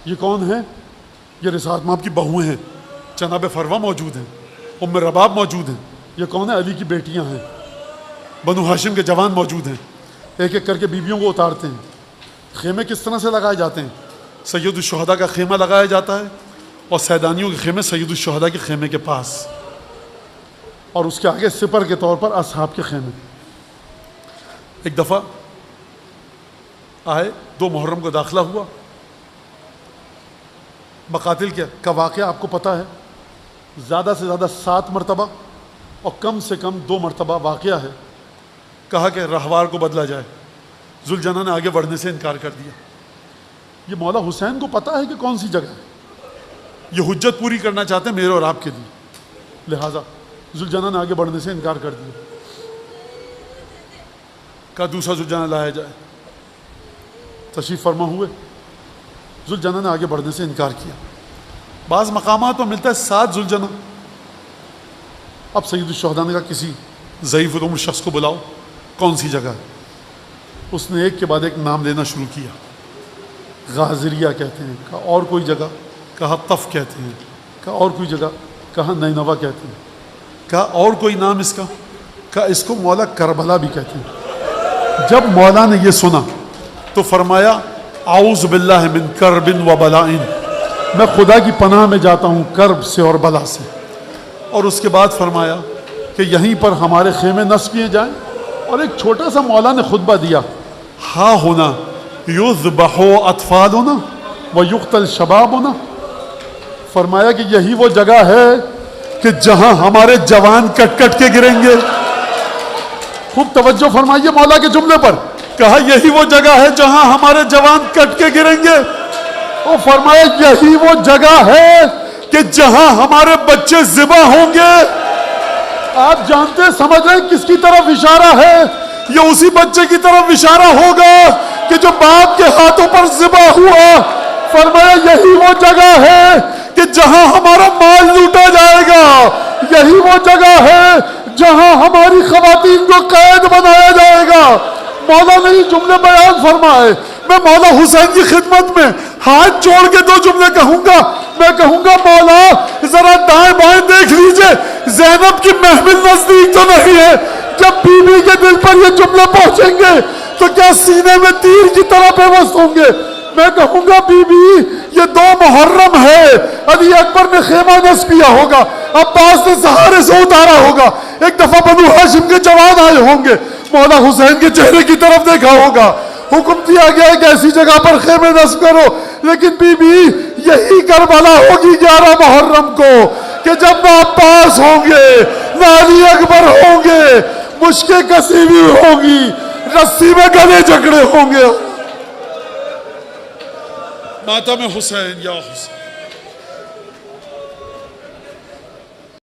یہ کون ہے؟ یہ رسالت مآب کی بہویں ہیں. جناب فروہ موجود ہیں, ام رباب موجود ہیں. یہ کون ہے؟ علی کی بیٹیاں ہیں. بنو ہاشم کے جوان موجود ہیں. ایک ایک کر کے بیویوں کو اتارتے ہیں. خیمے کس طرح سے لگائے جاتے ہیں؟ سید الشہداء کا خیمہ لگایا جاتا ہے, اور سیدانیوں کے خیمے سید الشہداء کے خیمے کے پاس, اور اس کے آگے سپر کے طور پر اصحاب کے خیمے. ایک دفعہ آئے, 2 محرم کو داخلہ ہوا. مقاتل کا واقعہ آپ کو پتہ ہے, زیادہ سے زیادہ 7 مرتبہ اور کم سے کم 2 مرتبہ واقعہ ہے. کہا کہ رہوار کو بدلا جائے. ذوالجناح نے آگے بڑھنے سے انکار کر دیا. یہ مولا حسین کو پتہ ہے کہ کون سی جگہ ہے, یہ حجت پوری کرنا چاہتے ہیں میرے اور آپ کے لیے, لہٰذا ذوالجناح نے آگے بڑھنے سے انکار کر دیا. کہا دوسرا ذوالجناح لایا جائے. تشریف فرما ہوئے, ذوالجناح نے آگے بڑھنے سے انکار کیا. بعض مقامات پر ملتا ہے 7 ذوالجناح. اب سید الشہداء نے کہا کسی ضعیف العمر شخص کو بلاؤ, کون سی جگہ ہے؟ اس نے ایک کے بعد ایک نام لینا شروع کیا. غازریہ کہتے ہیں, کہا اور کوئی جگہ, کہا طف کہتے ہیں, کہا اور کوئی جگہ, کہا نینوا کہتے ہیں, کہا اور کوئی نام اس کا, کہا اس کو مولا کربلا بھی کہتے ہیں. جب مولا نے یہ سنا تو فرمایا اعوذ باللہ من کرب و بلائن, میں خدا کی پناہ میں جاتا ہوں کرب سے اور بلا سے. اور اس کے بعد فرمایا کہ یہیں پر ہمارے خیمے نصب کیے جائیں. اور ایک چھوٹا سا مولا نے خطبہ دیا, ہاں ہونا یذبح اطفالنا ویقتل شبابنا. فرمایا کہ یہی وہ جگہ ہے کہ جہاں ہمارے جوان کٹ کٹ کے گریں گے. خوب توجہ فرمائیے مولا کے جملے پر. کہا یہی وہ جگہ ہے جہاں ہمارے جوان کٹ کے گریں گے. اور فرمایا یہی وہ جگہ ہے کہ جہاں ہمارے بچے ذبح ہوں گے. آپ جانتے سمجھ رہے ہیں کس کی طرف اشارہ ہے؟ یہ اسی بچے کی طرف اشارہ ہوگا کہ جو باپ کے ہاتھوں پر ذبح ہوا. فرمایا یہی وہ جگہ ہے کہ جہاں ہمارا مال لوٹا جائے گا. یہی وہ جگہ ہے جہاں ہماری خواتین کو قید بنایا جائے گا. مولا نے یہ جملے بیان فرمائے. میں مولا حسین کی خدمت میں ہاتھ جوڑ کے 2 جملے کہوں گا. میں کہوں گا مولا ذرا دائیں بائیں دیکھ لیجئے، زینب کی محمل نزدیک تو نہیں ہے؟ جب بی بی کے دل پر یہ جملے پہنچیں گے تو کیا سینے میں تیر کی طرح پیوست ہوں گے؟ میں کہوں گا بی بی یہ 2 محرم ہے، علی اکبر نے خیمہ نصب کیا ہوگا، عباس نے سہارے سے اتارا ہوگا، ایک دفعہ بنو ہاشم کے جوان آئے ہوں گے، مولا حسین کے چہرے کی طرف دیکھا ہوگا، حکم دیا گیا ایک ایسی جگہ پر خیمے نصب کرو، لیکن بی بی یہی کربلا ہوگی 11 محرم کو کہ جب نہ عباس ہوں گے نہ علی اکبر ہوں گے، مشکیں کسی بھی ہوگی، رسی میں گلے جکڑے ہوں گے۔ ماتم حسین یا حسین۔